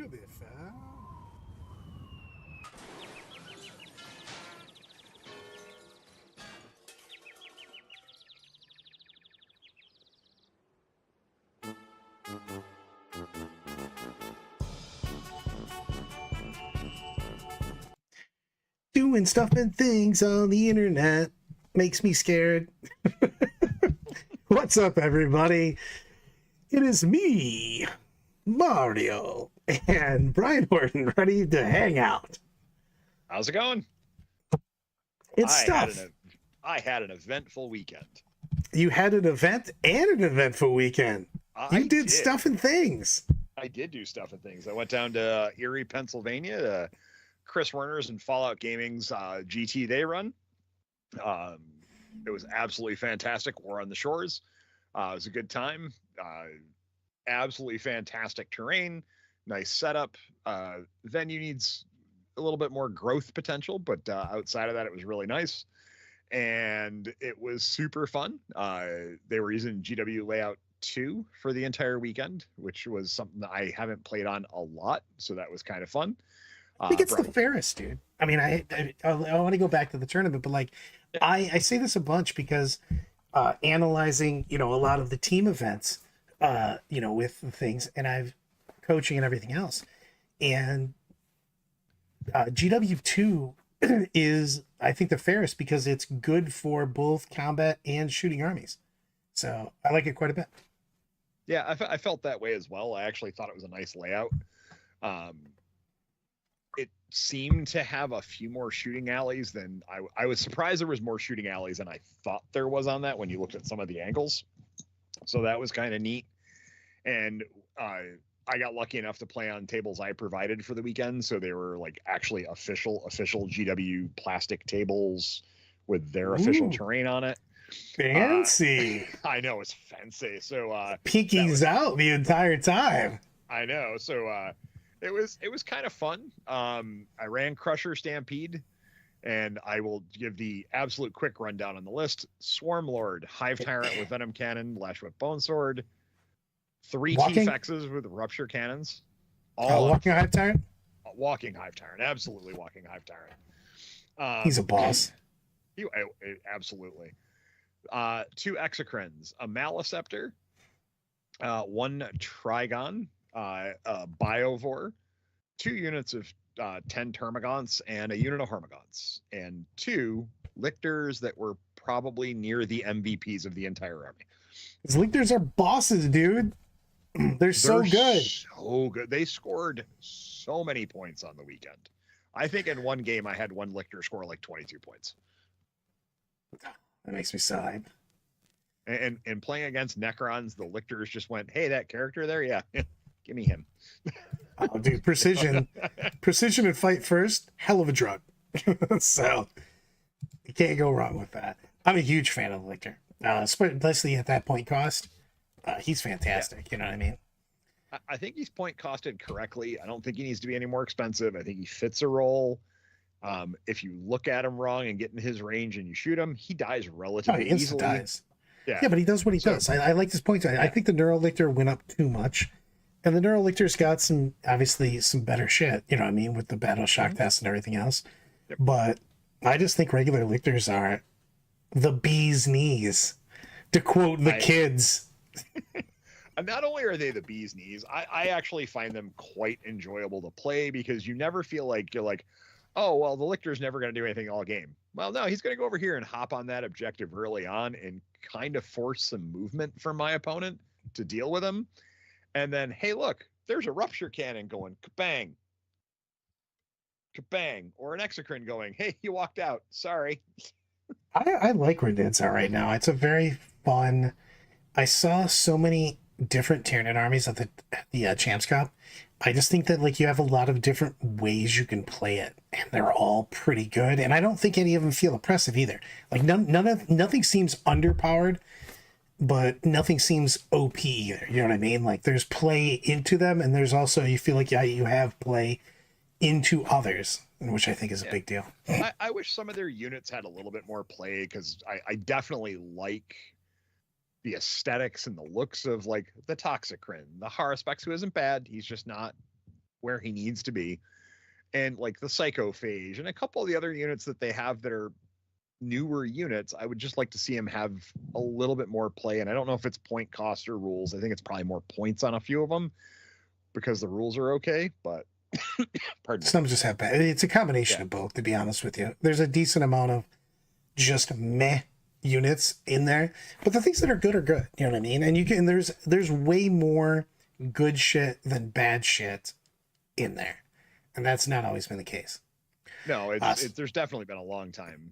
To be fair. Doing stuff and things on the internet makes me scared. What's up, everybody? It is me, Mario, and Brian Horton, ready to hang out. How's it going? It's I stuff. I had an eventful weekend. You had an event and an eventful weekend. You I did did. stuff and things. I did do stuff and things. I went down to Erie, Pennsylvania to Chris Werner's and Fallout Gaming's GT Day run. Um, it was absolutely fantastic. War on the Shores. It was a good time. Absolutely fantastic terrain. Nice setup. Venue needs a little bit more growth potential, but outside of that, it was really nice. And it was super fun. They were using GW Layout 2 for the entire weekend, which was something that I haven't played on a lot, so that was kind of fun. I think it's the fairest, dude. I mean, I want to go back to the tournament, but like, I say this a bunch because analyzing, a lot of the team events, with the things, and I've coaching and everything else, and GW2 is, I think, the fairest because it's good for both combat and shooting armies. So I like it quite a bit. Yeah, I felt that way as well. I actually thought it was a nice layout. It seemed to have a few more shooting alleys than I was surprised there was more shooting alleys than I thought there was on that when you looked at some of the angles. So that was kind of neat. And I got lucky enough to play on tables I provided for the weekend. So they were like actually official GW plastic tables with their official terrain on it. Fancy. I know, it's fancy. So Pinky's out the entire time. I know. So it was kind of fun. I ran Crusher Stampede, and I will give the absolute quick rundown on the list. Swarm Lord, Hive Tyrant with Venom Cannon, Lash Whip Bone Sword, 3 T-Fexes with Rupture Cannons. Walking Hive Tyrant? Walking Hive Tyrant. Absolutely Walking Hive Tyrant. He's a boss. Absolutely. 2 Exocrines, a Maleceptor, 1 Trigon, a Biovore, 2 units of 10 Termagants, and a unit of Hormagaunts, and 2 Lictors that were probably near the MVPs of the entire army. These Lictors are bosses, dude. They're so good. So good. They scored so many points on the weekend. I think in one game I had one Lictor score like 22 points. That makes me sad. And playing against Necrons, the Lictors just went, hey, that character there? Yeah, give me him. Oh, dude, precision and fight first, hell of a drug. So you can't go wrong with that. I'm a huge fan of Lictor, especially at that point cost. He's fantastic. Yeah. You know what I mean? I think he's point costed correctly. I don't think he needs to be any more expensive. I think he fits a role. If you look at him wrong and get in his range and you shoot him, he dies relatively easily. Dies. Yeah, but he does what he does. I like this point. I think the Neural Lictor went up too much. And the Neural Lictor's got some better shit, you know what I mean, with the Battle Shock test and everything else. Yep. But I just think regular Lictors are the bee's knees, to quote the kids. Not only are they the bee's knees, I actually find them quite enjoyable to play because you never feel like you're like, oh, well, the Lictor's never going to do anything all game. Well, no, he's going to go over here and hop on that objective early on and kind of force some movement from my opponent to deal with him. And then, hey, look, there's a Rupture Cannon going, kabang, kabang, or an Exocrine going, hey, you walked out, sorry. I like where Ned's at right now. It's a very fun. I saw so many different Tyranid armies at the Champs Cup. I just think that like you have a lot of different ways you can play it, and they're all pretty good. And I don't think any of them feel oppressive either. Like nothing seems underpowered, but nothing seems OP either. You know what I mean? Like there's play into them, and there's also you feel like you have play into others, which I think is a big deal. I wish some of their units had a little bit more play because I definitely like the aesthetics and the looks of like the Toxicrin, the Haruspex, who isn't bad. He's just not where he needs to be. And like the Psychophage and a couple of the other units that they have that are newer units, I would just like to see him have a little bit more play. And I don't know if it's point cost or rules. I think it's probably more points on a few of them because the rules are okay, but pardon me. Some just have bad. It's a combination Yeah. of both, to be honest with you. There's a decent amount of just meh units in there, but the things that are good are good. You know what I mean? And you can there's way more good shit than bad shit in there, and that's not always been the case. No, there's definitely been a long time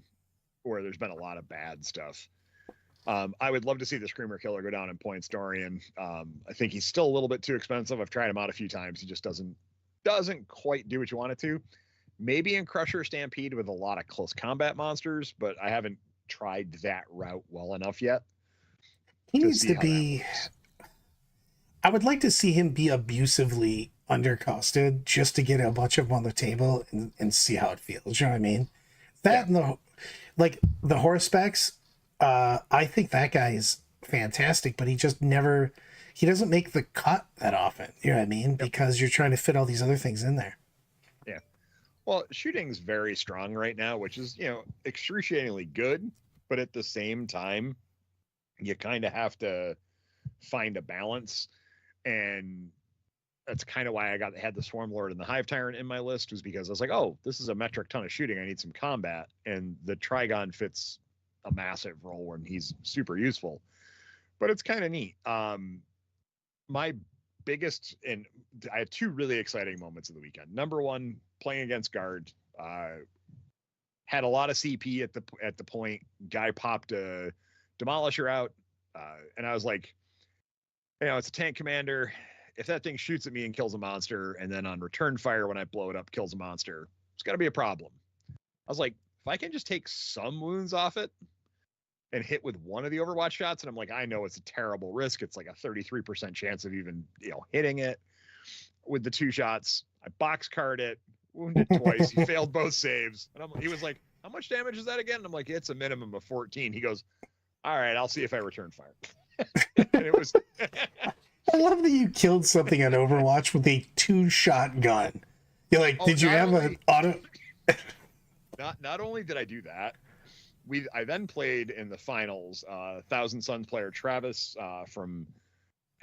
where there's been a lot of bad stuff. I would love to see the Screamer Killer go down in points, Dorian. I think he's still a little bit too expensive. I've tried him out a few times. He just doesn't quite do what you want it to. Maybe in Crusher Stampede with a lot of close combat monsters, but I haven't tried that route well enough yet. He to needs see to how that be. works. I would like to see him be abusively undercosted just to get a bunch of them on the table and see how it feels. You know what I mean? That and the horse specs, I think that guy is fantastic, but he doesn't make the cut that often. You know what I mean? Because you're trying to fit all these other things in there. Yeah. Well, shooting's very strong right now, which is, excruciatingly good, but at the same time, you kind of have to find a balance. And that's kind of why I had the Swarm Lord and the Hive Tyrant in my list, was because I was like, oh, this is a metric ton of shooting. I need some combat. And the Trigon fits a massive role when he's super useful. But it's kind of neat. My biggest, and I had two really exciting moments of the weekend. Number one, playing against Guard. Had a lot of CP at the point. Guy popped a Demolisher out. And I was like, it's a tank commander. If that thing shoots at me and kills a monster, and then on return fire when I blow it up kills a monster, it's got to be a problem. I was like, if I can just take some wounds off it and hit with one of the Overwatch shots, and I'm like, I know it's a terrible risk. It's like a 33% chance of even hitting it. With the two shots, I boxcard it, wounded twice. He failed both saves, and he was like, "How much damage is that again?" And I'm like, "It's a minimum of 14." He goes, "All right, I'll see if I return fire." And it was. I love that you killed something on Overwatch with a 2-shot gun. You're like, did you have an auto? Not only did I do that, I then played in the finals. Thousand Suns player Travis from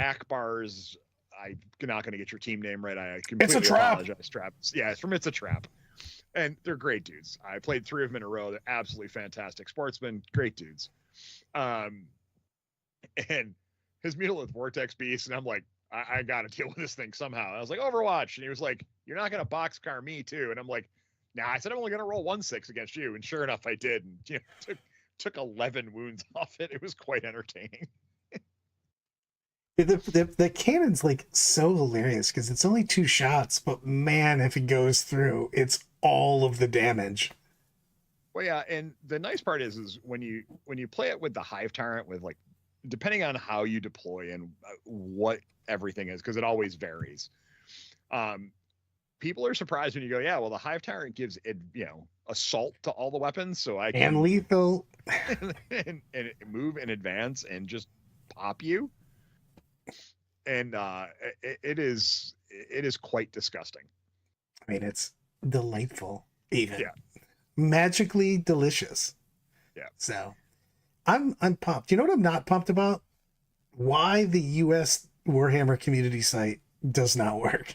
Akbar's. I'm not going to get your team name right. I completely apologize, Travis. Yeah, it's from It's a Trap. And they're great dudes. I played 3 of them in a row. They're absolutely fantastic sportsmen, great dudes. And his Mutalith Vortex Beast, and I'm like, I got to deal with this thing somehow. I was like, Overwatch. And he was like, you're not going to boxcar me too. And I'm like, nah, I said I'm only going to roll 1/6 against you. And sure enough, I did. And took 11 wounds off it. It was quite entertaining. The cannon's like so hilarious because it's only 2 shots, but man, if it goes through, it's all of the damage. Well, yeah, and the nice part is when you play it with the Hive Tyrant, with like, depending on how you deploy and what everything is, because it always varies. People are surprised when you go, yeah, well, the Hive Tyrant gives it, assault to all the weapons, so I can and lethal and move and advance and just pop you. And it is quite disgusting. I mean, it's delightful, even magically delicious. Yeah. So I'm pumped. You know what I'm not pumped about? Why the U.S. Warhammer community site does not work.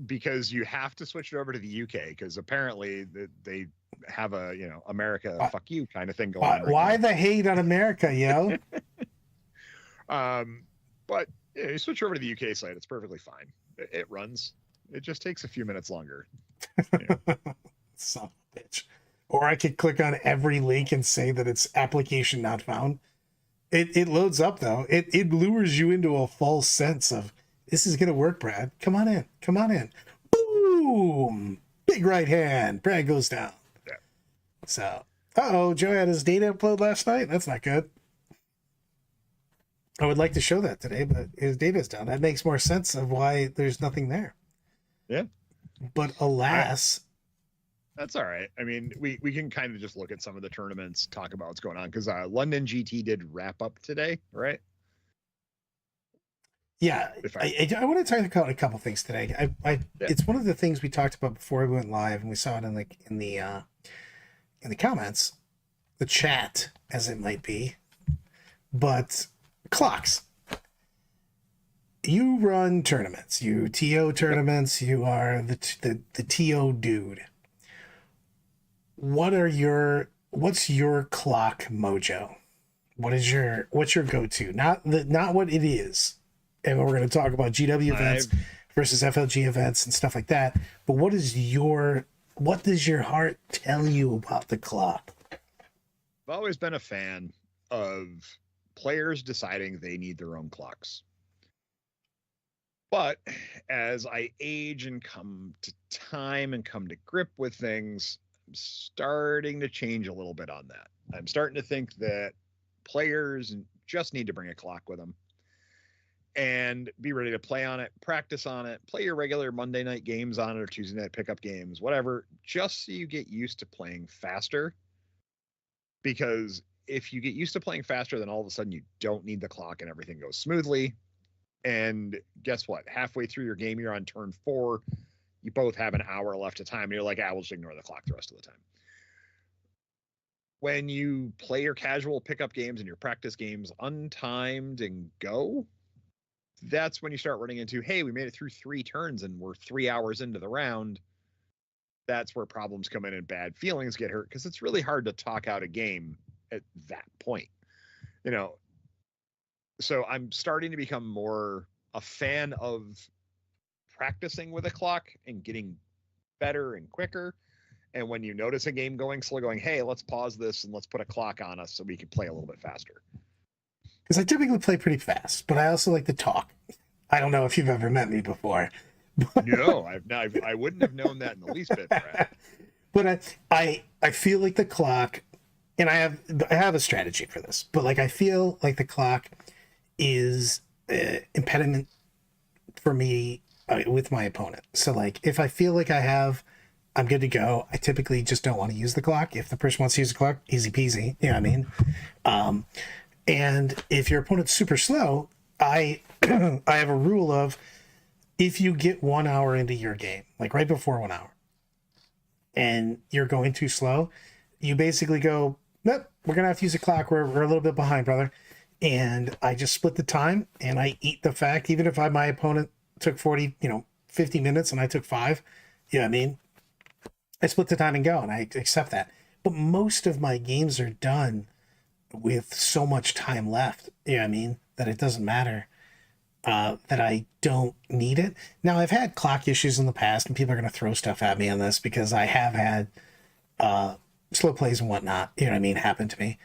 Because you have to switch it over to the UK, because apparently they have a America fuck you kind of thing going on. Why the hate on America, yo? But you switch over to the UK site, it's perfectly fine. It runs. It just takes a few minutes longer. Son of a bitch. Or I could click on every link and say that it's application not found. It loads up though. It lures you into a false sense of this is gonna work, Brad. Come on in. Come on in. Boom! Big right hand. Brad goes down. Yeah. So Joe had his data upload last night. That's not good. I would like to show that today, but his data's down. That makes more sense of why there's nothing there. Yeah. But alas. That's all right. I mean, we can kind of just look at some of the tournaments, talk about what's going on, because London GT did wrap up today, right? Yeah, If I, I want to talk about a couple things today. yeah, It's one of the things we talked about before we went live, and we saw it in the comments, the chat, as it might be. But clocks. You run tournaments. You TO yep. tournaments. You are the TO dude. What's your clock mojo? What's your go-to? Not what it is. And we're going to talk about GW events I've versus FLG events and stuff like that. But what does your heart tell you about the clock? always been a fan of players deciding they need their own clocks. But as I age and come to time and come to grip with things, I'm starting to change a little bit on that. I'm starting to think that players just need to bring a clock with them and be ready to play on it, practice on it, play your regular Monday night games on it or Tuesday night pickup games, whatever, just so you get used to playing faster. Because if you get used to playing faster, then all of a sudden you don't need the clock and everything goes smoothly. And guess what? Halfway through your game, you're on turn 4. You both have an hour left of time. And you're like, we'll just ignore the clock the rest of the time. When you play your casual pickup games and your practice games untimed and go, that's when you start running into, hey, we made it through 3 turns and we're 3 hours into the round. That's where problems come in and bad feelings get hurt, because it's really hard to talk out a game at that point. So I'm starting to become more a fan of practicing with a clock and getting better and quicker. And when you notice a game going slow, going, hey, let's pause this and let's put a clock on us so we can play a little bit faster. Because I typically play pretty fast, but I also like to talk. I don't know if you've ever met me before. No, I wouldn't have known that in the least bit, Brad. But I feel like the clock, and I have a strategy for this, but like I feel like the clock is impediment for me with my opponent. So like if I feel like I'm good to go, I typically just don't want to use the clock. If the person wants to use the clock, easy peasy. You know what I mean? And if your opponent's super slow, I I have a rule of, if you get 1 hour into your game, like right before 1 hour, and you're going too slow, you basically go, nope, we're gonna have to use a clock. We're a little bit behind, brother. And I just split the time and I eat the fact, even if my opponent took 50 minutes and I took 5, you know what I mean? I split the time and go, and I accept that. But most of my games are done with so much time left, you know what I mean, that it doesn't matter, that I don't need it. Now, I've had clock issues in the past, and people are going to throw stuff at me on this because I have had slow plays and whatnot, you know what I mean, happen to me.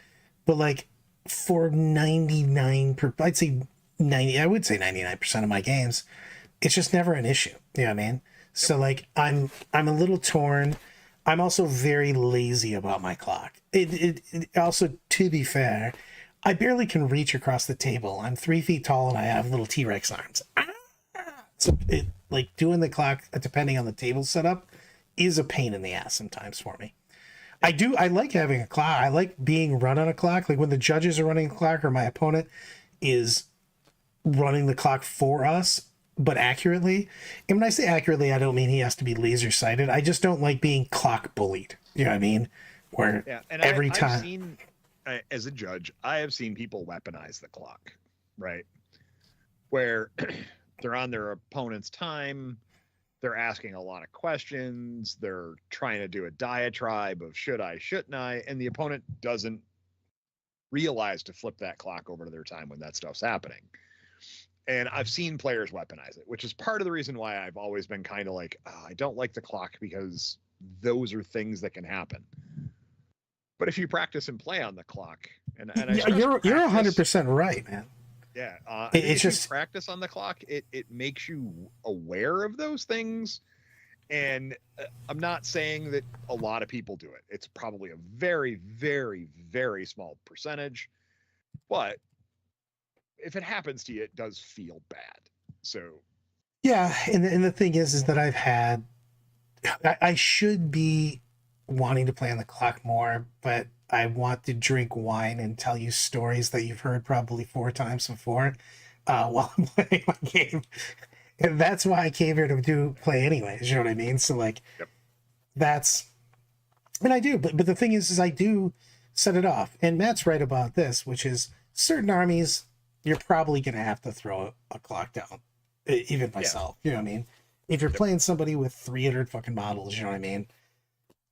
But like for 99% of my games, it's just never an issue, you know what I mean? So like I'm a little torn. I'm also very lazy about my clock. It also, to be fair, I barely can reach across the table. I'm 3 feet tall and I have little T-Rex arms. So like doing the clock, depending on the table setup, is a pain in the ass sometimes for me. I like having a clock. I like being run on a clock. Like when the judges are running a clock or my opponent is running the clock for us, but accurately. And when I say accurately, I don't mean he has to be laser sighted. I just don't like being clock bullied. You know what I mean? Where every time. I've seen, as a judge, I have seen people weaponize the clock, right? Where they're on their opponent's time, they're asking a lot of questions, they're trying to do a diatribe of should I, shouldn't I, and the opponent doesn't realize to flip that clock over to their time when that stuff's happening. And I've seen players weaponize it, which is part of the reason why I've always been kind of like, I don't like the clock, because those are things that can happen. But if you practice and play on the clock, and yeah, you're 100% right, man. Yeah, it's just you practice on the clock. It makes you aware of those things, and I'm not saying that a lot of people do it. It's probably a very, very, very small percentage, but if it happens to you, it does feel bad. So yeah, and the thing is that I should be wanting to play on the clock more, but I want to drink wine and tell you stories that you've heard probably 4 times before. while I'm playing my game. And that's why I came here to do play anyways. You know what I mean? So like, Yep. that's, and I do, but the thing is I do set it off. And Matt's right about this, which is certain armies, you're probably going to have to throw a clock down. Even myself, you know what I mean? If you're playing somebody with 300 fucking models, you know what I mean?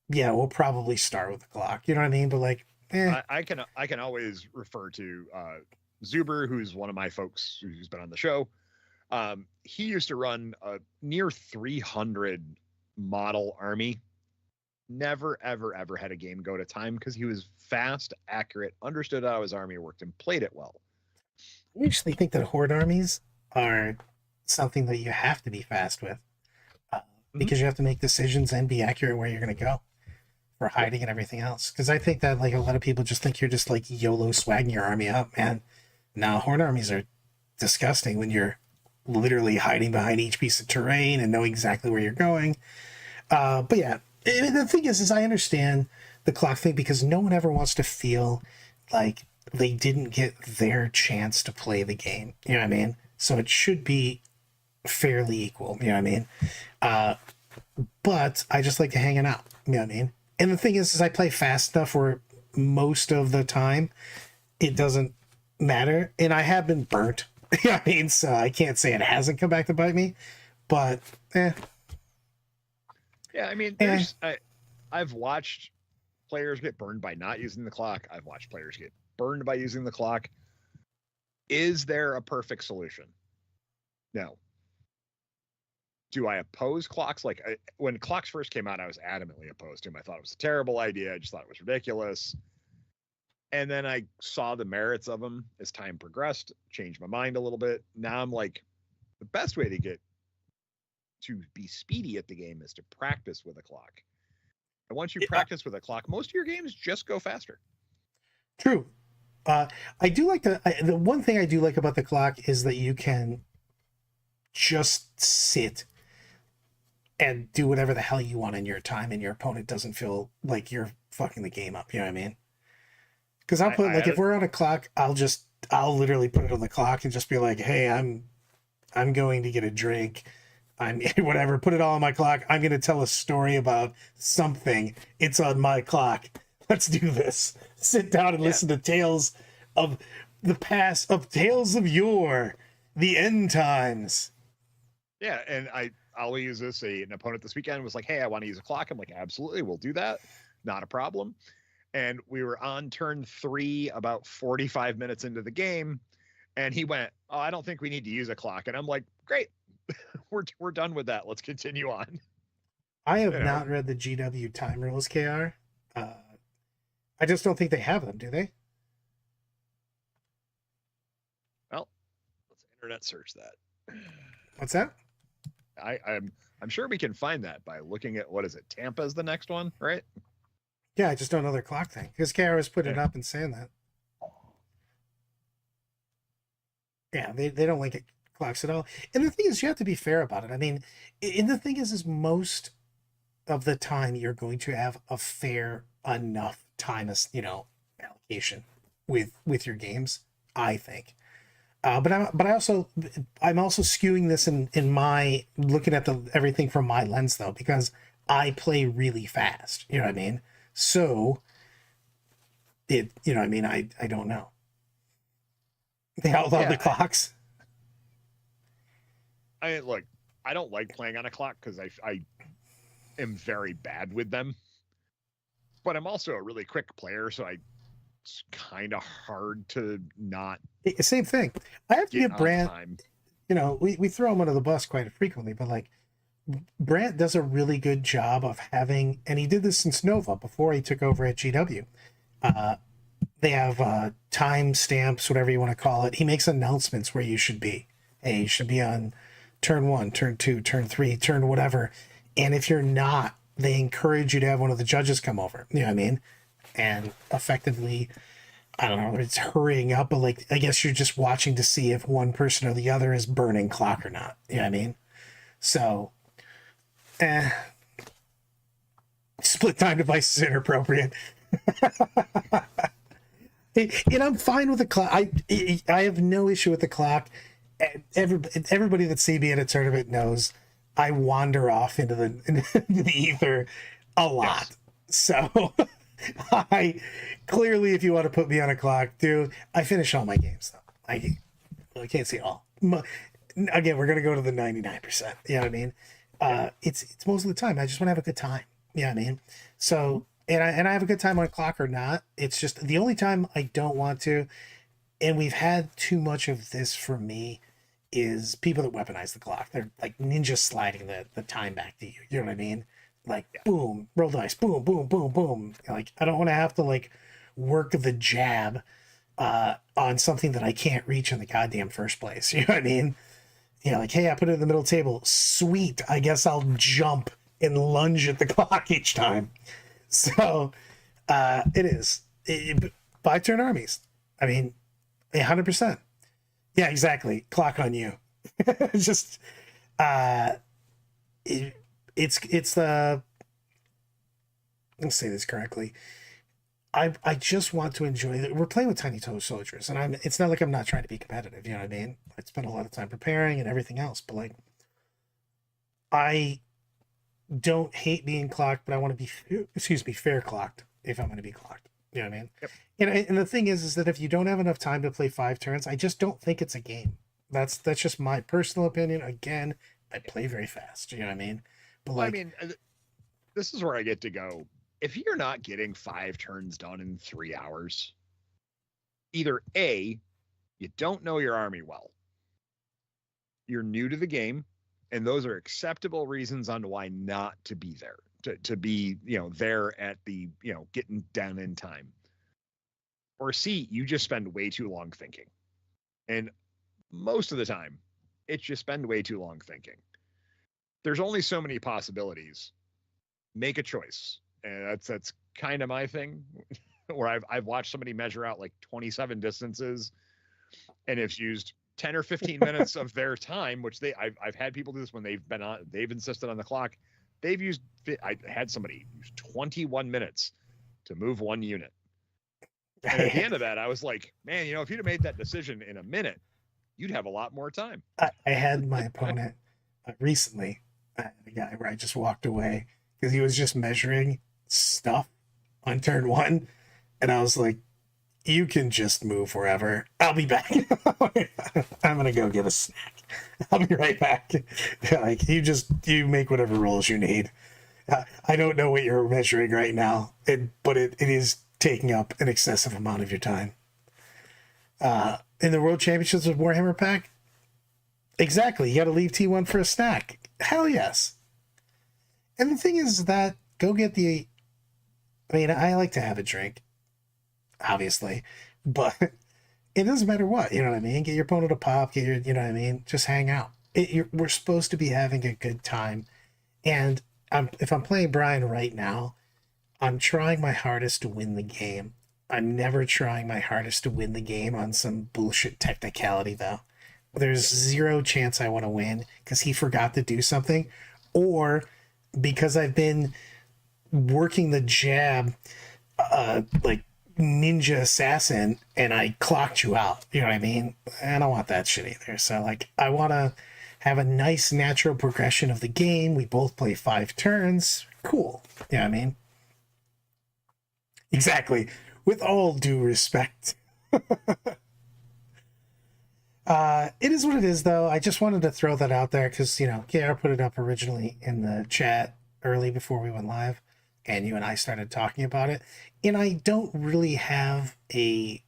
Yeah, we'll probably start with the clock. You know what I mean? But like, I can always refer to Zuber, who's one of my folks who's been on the show. He used to run a near 300 model army. Never, ever, ever had a game go to time because he was fast, accurate, understood how his army worked, and played it well. I usually think that horde armies are something that you have to be fast with because you have to make decisions and be accurate where you're going to go for hiding and everything else. Because I think that like a lot of people just think you're just like YOLO swagging your army up, man. Now, horde armies are disgusting when you're literally hiding behind each piece of terrain and know exactly where you're going. But yeah, the thing is I understand the clock thing because no one ever wants to feel like they didn't get their chance to play the game. You know what I mean? So it should be fairly equal. You know what I mean? But I just like to hang it out. You know what I mean? And the thing is I play fast enough where most of the time it doesn't matter. And I have been burnt. You know what I mean? So I can't say it hasn't come back to bite me. But, Yeah, I mean, I've watched players get burned by not using the clock. I've watched players get burned by using the clock. Is there a perfect solution? No. Do I oppose clocks? Like when clocks first came out, I was adamantly opposed to them. I thought it was a terrible idea. I just thought it was ridiculous. And then I saw the merits of them as time progressed, changed my mind a little bit. Now I'm like, the best way to get to be speedy at the game is to practice with a clock. And once you practice with a clock, most of your games just go faster. True. I do like the one thing I do like about the clock is that you can just sit and do whatever the hell you want in your time and your opponent doesn't feel like you're fucking the game up. You know what I mean? Because I'll put if we're on a clock, I'll literally put it on the clock and just be like, hey, I'm going to get a drink. I'm whatever, put it all on my clock. I'm going to tell a story about something. It's on my clock. Let's do this. Sit down and listen to tales of the past, of tales of yore, the end times. Yeah, and I'll use this. An opponent this weekend was like, hey, I want to use a clock. I'm like, absolutely, we'll do that. Not a problem. And we were on turn 3 about 45 minutes into the game. And he went, oh, I don't think we need to use a clock. And I'm like, great. We're done with that. Let's continue on. I have not read the GW time rules, KR. I just don't think they have them, do they? Well, let's internet search that. What's that? I'm sure we can find that by looking at, what is it? Tampa's the next one, right? Yeah, I just don't know their clock thing. Because KR was putting it up and saying that. Yeah, they don't like it. Clocks at all. And the thing is, you have to be fair about it. I mean, and the thing is most of the time you're going to have a fair enough time as allocation with your games, I think. But I'm also skewing this in my looking at everything from my lens though, because I play really fast. You know what I mean? So I don't know. They outlawed the clocks. Look, I don't like playing on a clock because I am very bad with them. But I'm also a really quick player, so it's kind of hard to not. Same thing. I have to give Brant. Time. We throw him under the bus quite frequently, but like Brant does a really good job of having, and he did this since Nova before he took over at GW. They have time stamps, whatever you want to call it. He makes announcements where you should be. Hey, you should be on turn 1, turn 2, turn 3, turn whatever. And if you're not, they encourage you to have one of the judges come over. You know what I mean? And effectively, I don't know, it's hurrying up, but like, I guess you're just watching to see if one person or the other is burning clock or not. You know what I mean? So, split time device is inappropriate. And I'm fine with the clock. I have no issue with the clock. everybody that see me at a tournament knows I wander off into into the ether a lot. Yes. So I clearly, if you want to put me on a clock, dude, I finish all my games though. I can't see it all. Again, we're gonna go to the 99%. You know what I mean? It's most of the time. I just want to have a good time. You know what I mean? So and I have a good time on a clock or not. It's just the only time I don't want to, and we've had too much of this for me, is people that weaponize the clock. They're like ninja sliding the time back to you. You know what I mean? Like boom, roll dice, boom, boom, boom, boom. Like I don't want to have to like work the jab on something that I can't reach in the goddamn first place. You know what I mean? Yeah, like, hey, I put it in the middle table. Sweet. I guess I'll jump and lunge at the clock each time. So it is. 5-turn armies. I mean, 100%. Yeah, exactly. Clock on you. Just it's the, let's say this correctly. I just want to enjoy it. We're playing with Tiny Toe Soldiers, and it's not like I'm not trying to be competitive, you know what I mean? I spent a lot of time preparing and everything else, but like I don't hate being clocked, but I want to be fair clocked if I'm going to be clocked. You know what I mean? Yep. And the thing is that if you don't have enough time to play 5 turns, I just don't think it's a game. That's just my personal opinion. Again, I play very fast. You know what I mean? But Well, I like, mean, this is where I get to go. If you're not getting 5 turns done in 3 hours, either A, you don't know your army well, you're new to the game, and those are acceptable reasons on why not to be there, to be, there at the, getting done in time. Or C, you just spend way too long thinking. And most of the time, it's you spend way too long thinking. There's only so many possibilities. Make a choice. And that's kind of my thing, where I've watched somebody measure out like 27 distances, and it's used 10 or 15 minutes of their time, which I've had people do this when they've insisted on the clock. I had somebody use 21 minutes to move one unit. And at the end of that, I was like, man, if you'd have made that decision in a minute, you'd have a lot more time. I had my opponent recently, a guy where I just walked away because he was just measuring stuff on turn 1, and I was like, you can just move wherever. I'll be back. I'm gonna go get a snack. I'll be right back. Like, you make whatever rolls you need. I don't know what you're measuring right now, but it is taking up an excessive amount of your time. In the World Championships with Warhammer Pack, exactly. You got to leave T1 for a snack. Hell yes. And the thing is that go get I like to have a drink, obviously, but it doesn't matter what, you know what I mean? Get your opponent a pop, you know what I mean? Just hang out. We're supposed to be having a good time. And if I'm playing Brian right now, I'm trying my hardest to win the game. I'm never trying my hardest to win the game on some bullshit technicality, though. There's zero chance I want to win because he forgot to do something, or because I've been working the jab like ninja assassin and I clocked you out. You know what I mean? I don't want that shit either. So like, I want to have a nice natural progression of the game. We both play 5 turns. Cool. You know what I mean? Exactly. With all due respect. It is what it is, though. I just wanted to throw that out there because, KR put it up originally in the chat early before we went live, and you and I started talking about it. And I don't really have a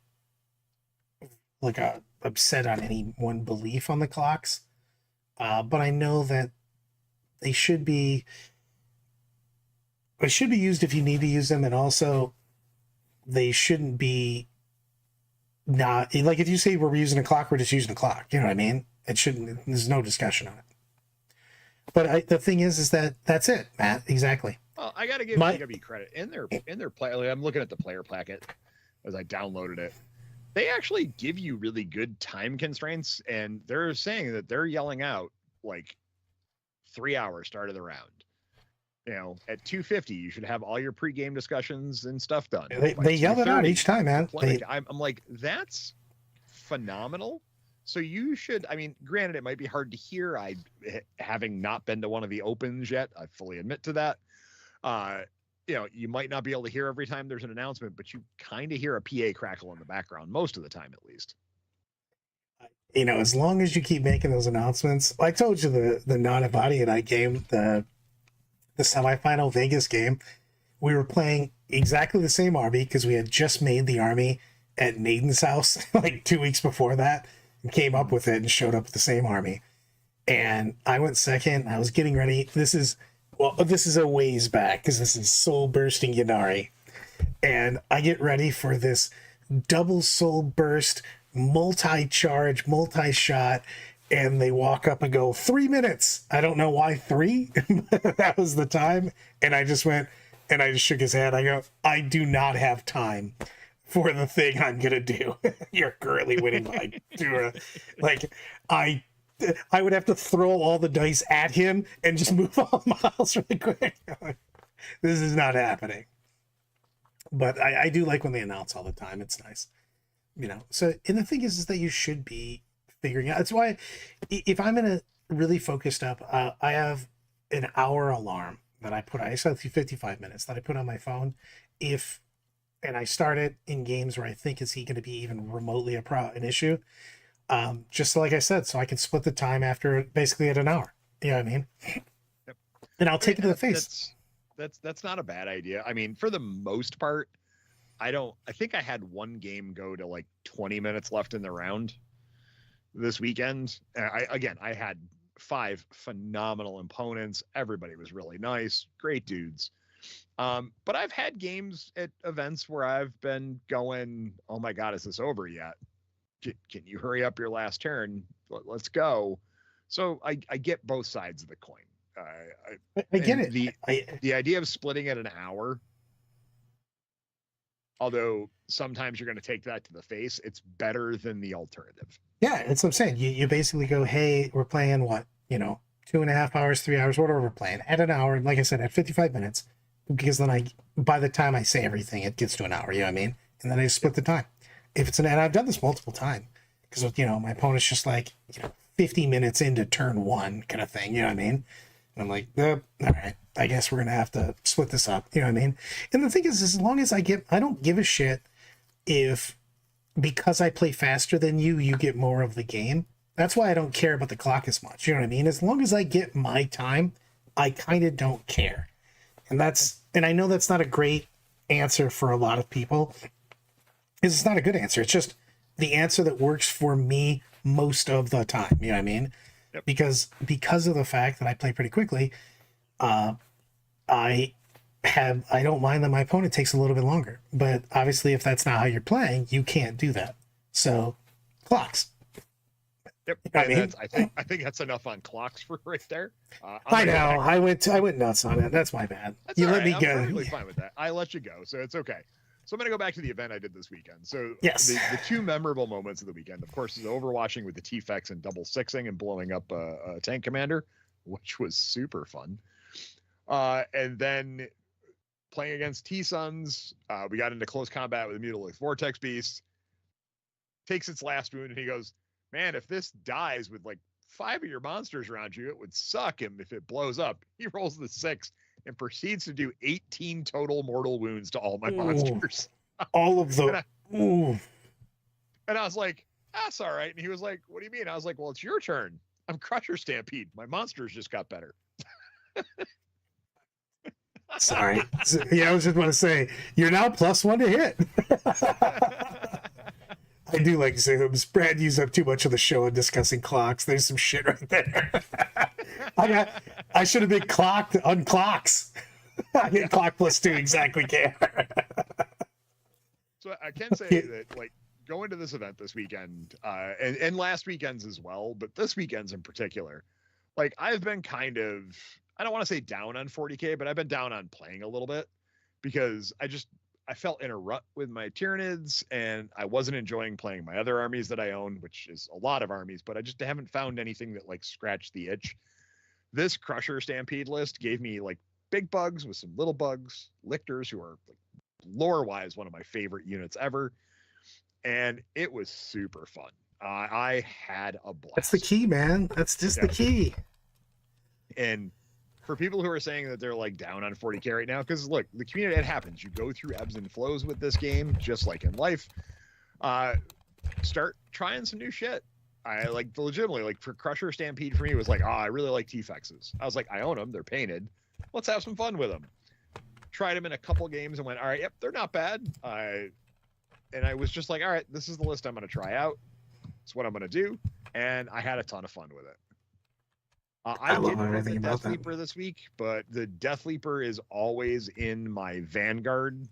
upset on any one belief on the clocks, but I know that they should be used if you need to use them, and also they shouldn't be not like if you say we're using a clock, we're just using a clock. You know what I mean? It shouldn't. There's no discussion on it. But the thing is that that's it, Matt. Exactly. Well, I got to give DW credit in their play. Like, I'm looking at the player packet as I downloaded it. They actually give you really good time constraints, and they're saying that they're yelling out like 3 hours start of the round. At 2:50, you should have all your pregame discussions and stuff done. They yell it out each time, man. I'm like, that's phenomenal. So you should, I mean, granted, it might be hard to hear. Having not been to one of the opens yet, I fully admit to that. Uh, you might not be able to hear every time there's an announcement, but you kind of hear a PA crackle in the background most of the time, at least. As long as you keep making those announcements, I told you the non-Avadia night game, the semifinal Vegas game, we were playing exactly the same army because we had just made the army at Naden's house like 2 weeks before that and came up with it and showed up with the same army. And I went second. I was getting ready. This is a ways back because this is Soul Bursting Yanari. And I get ready for this double Soul Burst, multi-charge, multi-shot, and they walk up and go 3 minutes. I don't know why 3. That was the time. And I just went and I just shook his head. I go, I do not have time for the thing I'm gonna do. You're currently winning by 2. Like I would have to throw all the dice at him and just move on miles really quick. This is not happening. But I do like when they announce all the time. It's nice. So, and the thing is that you should be figuring out. That's why if I'm in a really focused up, I have an hour alarm that I put, I set 55 minutes that I put on my phone. And I start it in games where I think is he going to be even remotely an issue. Just like I said, so I can split the time after basically at an hour. You know what I mean? Yep. And I'll take it to the face. That's not a bad idea. I mean, for the most part, I think I had one game go to like 20 minutes left in the round this weekend. I had 5 phenomenal opponents. Everybody was really nice, great dudes. But I've had games at events where I've been going, oh my God, is this over yet? Can you hurry up your last turn? Let's go. So I get both sides of the coin. I get it. The idea of splitting it an hour, although sometimes you're going to take that to the face, it's better than the alternative. Yeah, that's what I'm saying. You basically go, hey, we're playing what, 2.5 hours, 3 hours, whatever we're playing at an hour. Like I said, at 55 minutes, because then by the time I say everything, it gets to an hour. You know what I mean? And then I split the time. And I've done this multiple times because my opponent's just like 50 minutes into turn 1 kind of thing. You know what I mean? And I'm like, all right, I guess we're gonna have to split this up. You know what I mean? And the thing is, as long as I don't give a shit if because I play faster than you get more of the game. That's why I don't care about the clock as much. You know what I mean? As long as I get my time, I kind of don't care. And I know that's not a great answer for a lot of people. It's not a good answer. It's just the answer that works for me most of the time. You know what I mean? Yep. Because of the fact that I play pretty quickly, I don't mind that my opponent takes a little bit longer. But obviously, if that's not how you're playing, you can't do that. So, clocks. Yep. I mean, I think that's enough on clocks for right there. I know. I went nuts on it. That's my bad. That's you let right. me go. I'm perfectly fine with that. I let you go, so it's okay. So I'm going to go back to the event I did this weekend. So yes, the 2 memorable moments of the weekend, of course, is overwatching with the T-Fex and double sixing and blowing up a tank commander, which was super fun. And then playing against T-Suns, we got into close combat with the Mutalisk Vortex Beast. Takes its last wound, and he goes, man, if this dies with like 5 of your monsters around you, it would suck him if it blows up. He rolls the 6 and proceeds to do 18 total mortal wounds to all my monsters. All of them. And I was like, that's all right. And he was like, what do you mean? I was like, well, it's your turn. I'm Crusher Stampede. My monsters just got better. Sorry. Yeah, I was just going to say, you're now +1 to hit. I do like zooms. Brad used up too much of the show in discussing clocks. There's some shit right there. I should have been clocked on clocks. I get clock +2 exactly care. So I can say that like going to this event this weekend, and last weekend's as well, but this weekend's in particular, like I've been kind of, I don't want to say down on 40K, but I've been down on playing a little bit because I felt in a rut with my Tyranids and I wasn't enjoying playing my other armies that I own, which is a lot of armies, but I just haven't found anything that like scratched the itch. This Crusher Stampede list gave me like big bugs with some little bugs, Lictors, who are like lore wise one of my favorite units ever, and it was super fun. I had a blast. That's the key, man. That's just the key. And for people who are saying that they're like down on 40K right now, because look, the community, it happens. You go through ebbs and flows with this game, just like in life. Start trying some new shit. I like legitimately, like for Crusher Stampede for me was like, I really like T-Fexes. I was like, I own them. They're painted. Let's have some fun with them. Tried them in a couple games and went, all right, yep, they're not bad. And I was just like, all right, this is the list I'm going to try out. It's what I'm going to do. And I had a ton of fun with it. I love did everything the about Death Leaper this week, but the Death Leaper is always in my Vanguard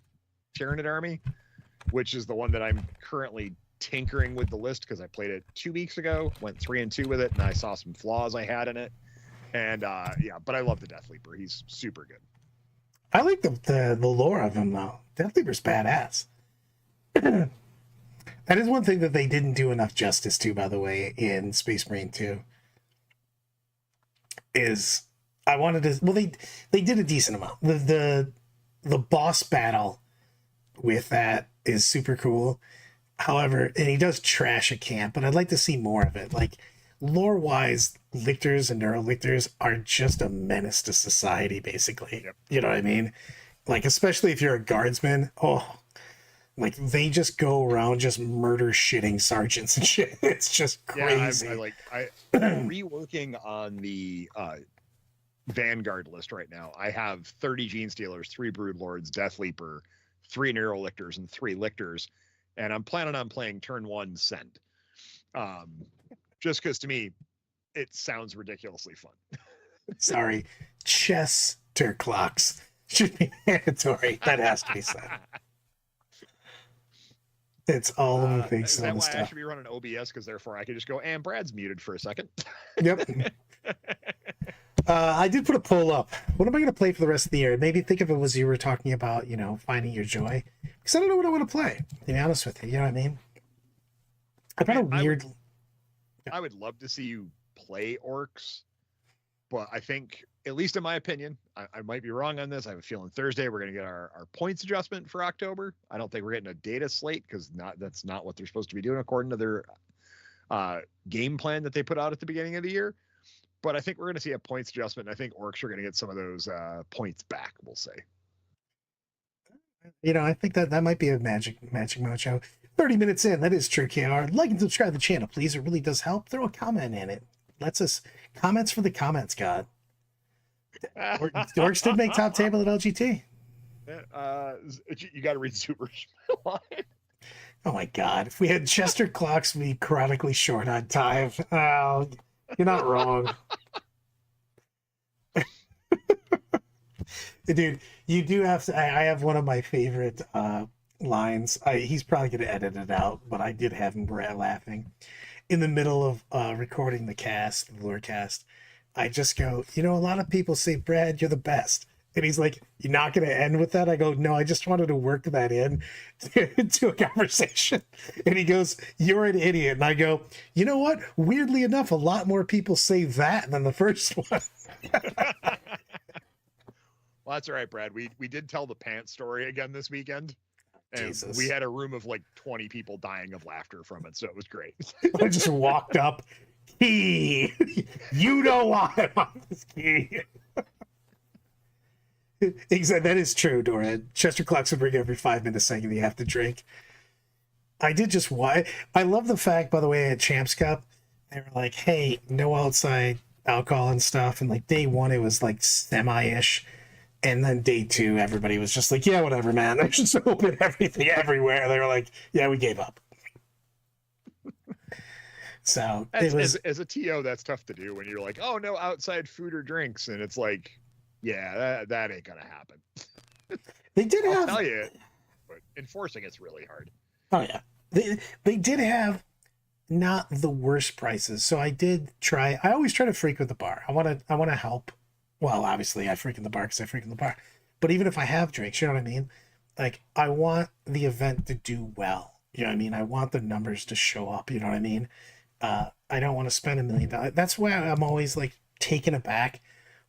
Tyranid army, which is the one that I'm currently tinkering with the list because I played it 2 weeks ago, went 3-2 with it, and I saw some flaws I had in it. And but I love the Death Leaper. He's super good. I like the lore of him though. Death Leaper's badass. That is one thing that they didn't do enough justice to, by the way, in Space Marine 2. Is I wanted to they did a decent amount. The boss battle with that is super cool. However, and he does trash a camp, but I'd like to see more of it. Like lore wise, lictors and neurolictors are just a menace to society, basically. Yep. You know what I mean? Like, especially if you're a guardsman, like they just go around just murder shitting sergeants and shit. It's just crazy. Yeah, I'm reworking on the Vanguard list right now. I have 30 Gene Stealers, 3 Broodlords, Death Leaper, 3 Neurolictors, and 3 Lictors. And I'm planning on playing turn 1 Send. Just because to me, it sounds ridiculously fun. Sorry. Chester clocks should be mandatory. That has to be said. It's all of the things. Is that why I should be running OBS? Because therefore I could just go, and Brad's muted for a second. Yep. I did put a poll up. What am I going to play for the rest of the year? Maybe think of it as you were talking about, finding your joy. Because I don't know what I want to play, to be honest with you. You know what I mean? I've got a weird... I would love to see you play orcs, but I think, at least in my opinion, I might be wrong on this. I have a feeling Thursday we're going to get our points adjustment for October. I don't think we're getting a data slate because that's not what they're supposed to be doing according to their game plan that they put out at the beginning of the year. But I think we're going to see a points adjustment, and I think orcs are going to get some of those points back, we'll say. I think that might be a magic mojo. 30 minutes in, that is true, KR. Like and subscribe to the channel, please. It really does help. Throw a comment in it. Lets us... Comments for the comments, God. Orcs did make top table at LGT. You got to read Zuber's line. Oh my God. If we had Chester clocks, we'd be chronically short on time. Oh, you're not wrong. Dude, you do have to... I have one of my favorite lines. He's probably going to edit it out, but I did have him laughing. In the middle of recording the lore cast, I just go, a lot of people say, Brad, you're the best. And he's like, you're not going to end with that? I go, no, I just wanted to work that in to a conversation. And he goes, you're an idiot. And I go, you know what? Weirdly enough, a lot more people say that than the first one. Well, that's all right, Brad. We did tell the pants story again this weekend. And Jesus. We had a room of like 20 people dying of laughter from it. So it was great. I just walked up. Key. You know why I'm on this key. Exactly. That is true, Dora. Chester clocks will bring every 5 minutes saying you have to drink. I did just why. I love the fact, by the way, at Champs Cup, they were like, hey, no outside alcohol and stuff. And like day 1, it was like semi-ish. And then day 2, everybody was just like, yeah, whatever, man. They just open everything everywhere. They were like, yeah, we gave up. So as a TO, that's tough to do when you're like, oh, no outside food or drinks. And it's like, yeah, that ain't going to happen. They did I'll tell you, but enforcing it's really hard. Oh, yeah. They did have not the worst prices. So I always try to frequent the bar. I want to help. Well, obviously, I frequent the bar because I frequent the bar. But even if I have drinks, you know what I mean? Like, I want the event to do well. You know what I mean? I want the numbers to show up. You know what I mean? I don't want to spend $1 million. That's why I'm always, like, taken aback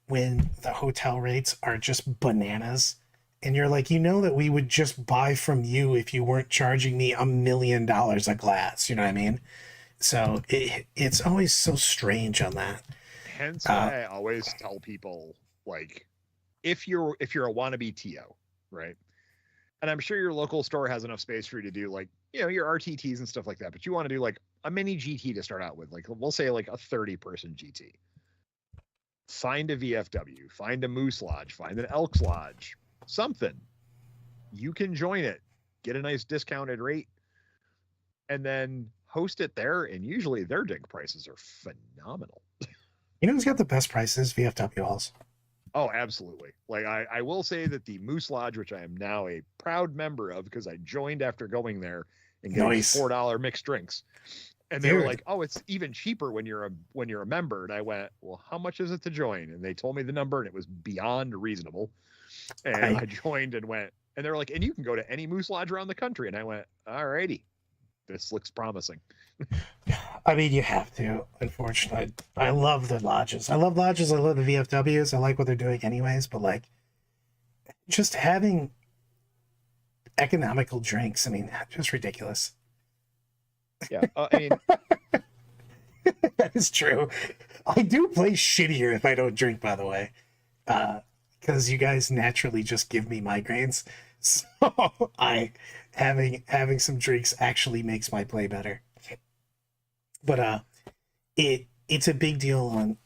when the hotel rates are just bananas. And you're like, that we would just buy from you if you weren't charging me $1 million a glass. You know what I mean? So it's always so strange on that. Hence Uh, why I always tell people, like, if you're a wannabe TO, right? And I'm sure your local store has enough space for you to do, like, your RTTs and stuff like that, but you want to do like a mini GT to start out with, like, we'll say like a 30-person GT. Find a VFW, find a Moose Lodge, find an Elks Lodge, something. You can join it, get a nice discounted rate, and then host it there. And usually their dig prices are phenomenal. you know who's got the best prices? VFW halls. Oh, absolutely. Like, I will say that the Moose Lodge, which I am now a proud member of because I joined after going there and getting Nice. $4 mixed drinks. And they were Dude. like, "Oh, it's even cheaper when you're a member." And I went, "Well, how much is it to join?" And they told me the number, and it was beyond reasonable. And I joined and went, and they were like, "And you can go to any Moose Lodge around the country." And I went, "All righty, this looks promising." I mean, you have to. Unfortunately, I love the lodges. I love lodges. I love the VFWs. I like what they're doing, anyways. But like, just having economical drinks. I mean, just ridiculous. Yeah, I mean, That is true. I do play shittier if I don't drink, by the way, because you guys naturally just give me migraines. So I having some drinks actually makes my play better. But it's a big deal on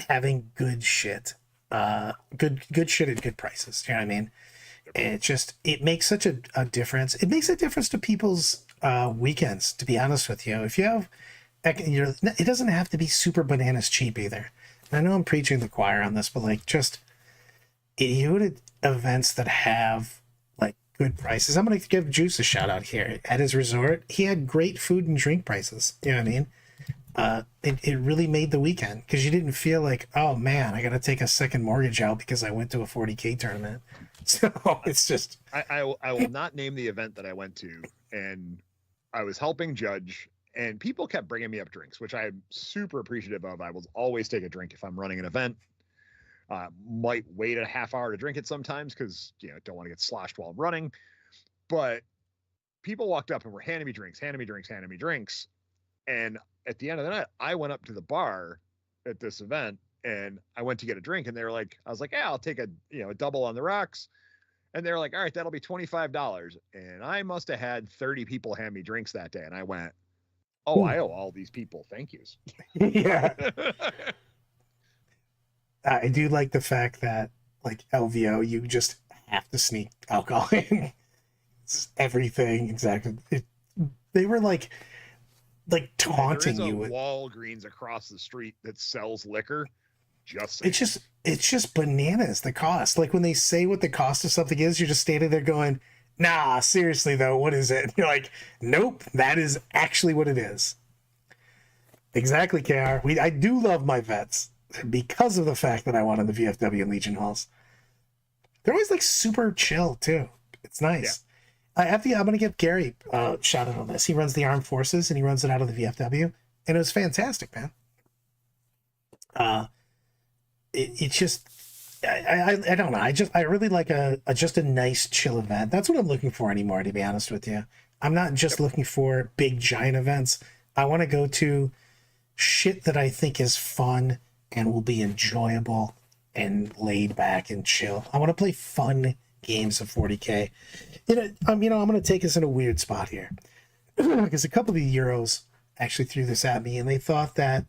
having good shit, good shit at good prices. You know what I mean? It makes such a difference. It makes a difference to people's weekends. To be honest with you, if you have it doesn't have to be super bananas cheap either. And I know I'm preaching the choir on this, but like, just you go to events that have like good prices. I'm gonna give Juice a shout out here at his resort. He had great food and drink prices. You know what I mean? It really made the weekend because you didn't feel like, oh man, I got to take a second mortgage out because I went to a 40K tournament. So it's just, I will not name the event that I went to, and I was helping judge, and people kept bringing me up drinks, which I'm super appreciative of. I will always take a drink if I'm running an event. Might wait a half hour to drink it sometimes because don't want to get sloshed while I'm running. But people walked up and were handing me drinks, handing me drinks, handing me drinks. And at the end of the night, I went up to the bar at this event and I went to get a drink, and they were like, I was like, yeah, I'll take a double on the rocks. And they're like, all right, that'll be $25. And I must have had 30 people hand me drinks that day. And I went, oh, I owe all these people thank yous. yeah. I do like the fact that like LVO, you just have to sneak alcohol in. It's everything exactly. They were like taunting there is you a with Walgreens across the street that sells liquor. it's just bananas, the cost. Like when they say what the cost of something is, you're just standing there going, nah, seriously though, what is it? And you're like, nope, that is actually what it is. Exactly, KR. I do love my vets because of the fact that I wanted the VFW and Legion halls. They're always like super chill too. It's nice. I'm gonna give Gary shout out on this. He runs the armed forces and he runs it out of the VFW, and it was fantastic, man. It's just I don't know. I really like a just a nice chill event. That's what I'm looking for anymore, to be honest with you. I'm not just looking for big giant events. I want to go to shit that I think is fun and will be enjoyable and laid back and chill. I want to play fun games of 40K. I'm going to take us in a weird spot here because a couple of the Euros actually threw this at me, and they thought that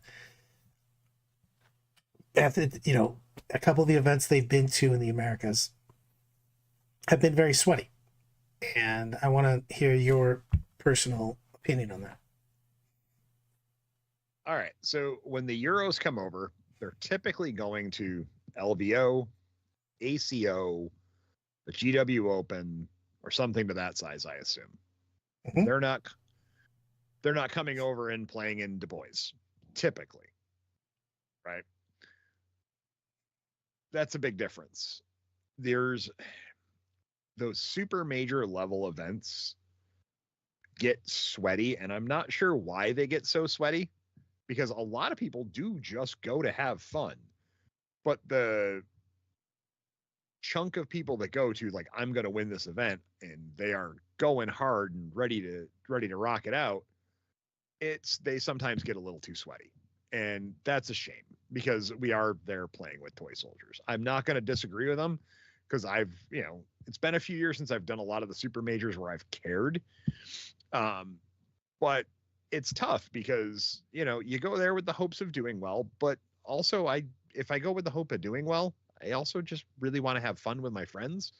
after a couple of the events they've been to in the Americas have been very sweaty, and I want to hear your personal opinion on that. All right. So when the Euros come over, they're typically going to LVO, ACO, the GW Open, or something to that size, I assume. Mhm. They're not coming over and playing in Du Bois, typically. Right? That's a big difference. There's those super major level events get sweaty, and I'm not sure why they get so sweaty, because a lot of people do just go to have fun. But the chunk of people that go to, like, I'm going to win this event, and they are going hard and ready to rock it out, they sometimes get a little too sweaty. And that's a shame because we are there playing with toy soldiers. I'm not going to disagree with them because it's been a few years since I've done a lot of the super majors where I've cared. But it's tough because, you go there with the hopes of doing well, but also if I go with the hope of doing well, I also just really want to have fun with my friends.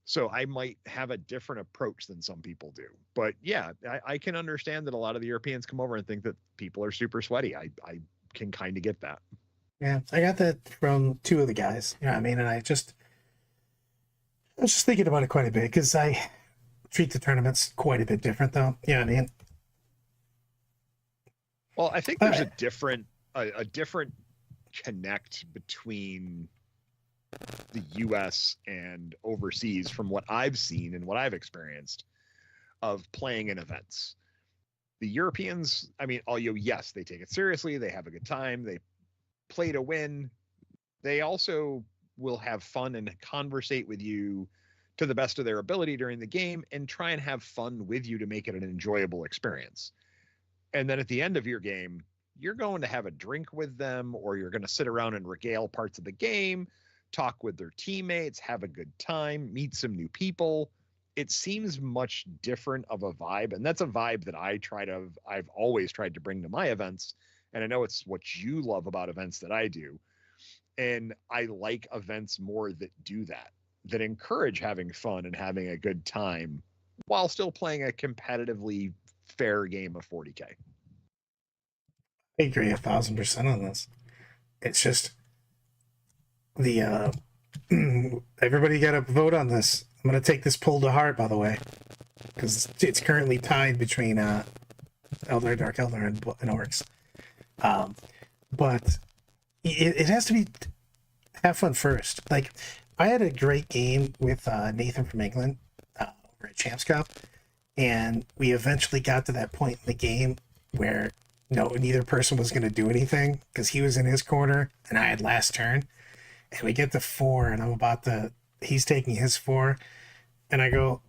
So I might have a different approach than some people do. But yeah, I can understand that a lot of the Europeans come over and think that people are super sweaty. I can kind of get that. Yeah, I got that from two of the guys. You know what I mean? And I was just thinking about it quite a bit because I treat the tournaments quite a bit different, though. You know what I mean? Well, I think there's a different connect between the US and overseas from what I've seen and what I've experienced of playing in events. The Europeans, I mean, yes, they take it seriously. They have a good time. They play to win. They also will have fun and conversate with you to the best of their ability during the game and try and have fun with you to make it an enjoyable experience. And then at the end of your game, you're going to have a drink with them, or you're going to sit around and regale parts of the game, talk with their teammates, have a good time, meet some new people. It seems much different of a vibe. And that's a vibe that I've always tried to bring to my events. And I know it's what you love about events that I do. And I like events more that do that encourage having fun and having a good time while still playing a competitively fair game of 40K. I agree 1,000% on this. It's just the everybody got to vote on this. I'm gonna take this poll to heart, by the way, because it's currently tied between Eldar, Dark Eldar, and Orcs. But it has to be have fun first. Like, I had a great game with Nathan from England over at Champs Cup, and we eventually got to that point in the game where neither person was going to do anything because he was in his corner and I had last turn. And we get to 4, and he's taking his 4, and I go,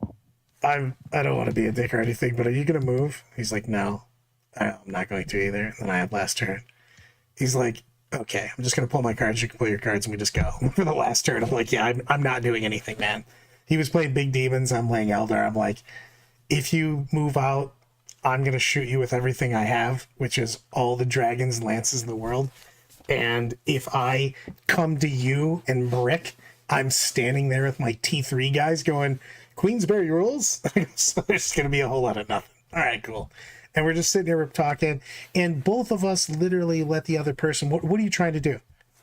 I don't want to be a dick or anything, but are you going to move? He's like, no, I'm not going to either. And then I had last turn. He's like, okay, I'm just going to pull my cards. You can pull your cards, and we just go for the last turn. I'm like, yeah, I'm not doing anything, man. He was playing big demons. I'm playing Eldar. I'm like, if you move out, I'm going to shoot you with everything I have, which is all the dragons and lances in the world. And if I come to you and brick, I'm standing there with my T3 guys going, Queensberry rules? So there's going to be a whole lot of nothing. All right, cool. And we're just sitting there talking, and both of us literally let the other person, what are you trying to do?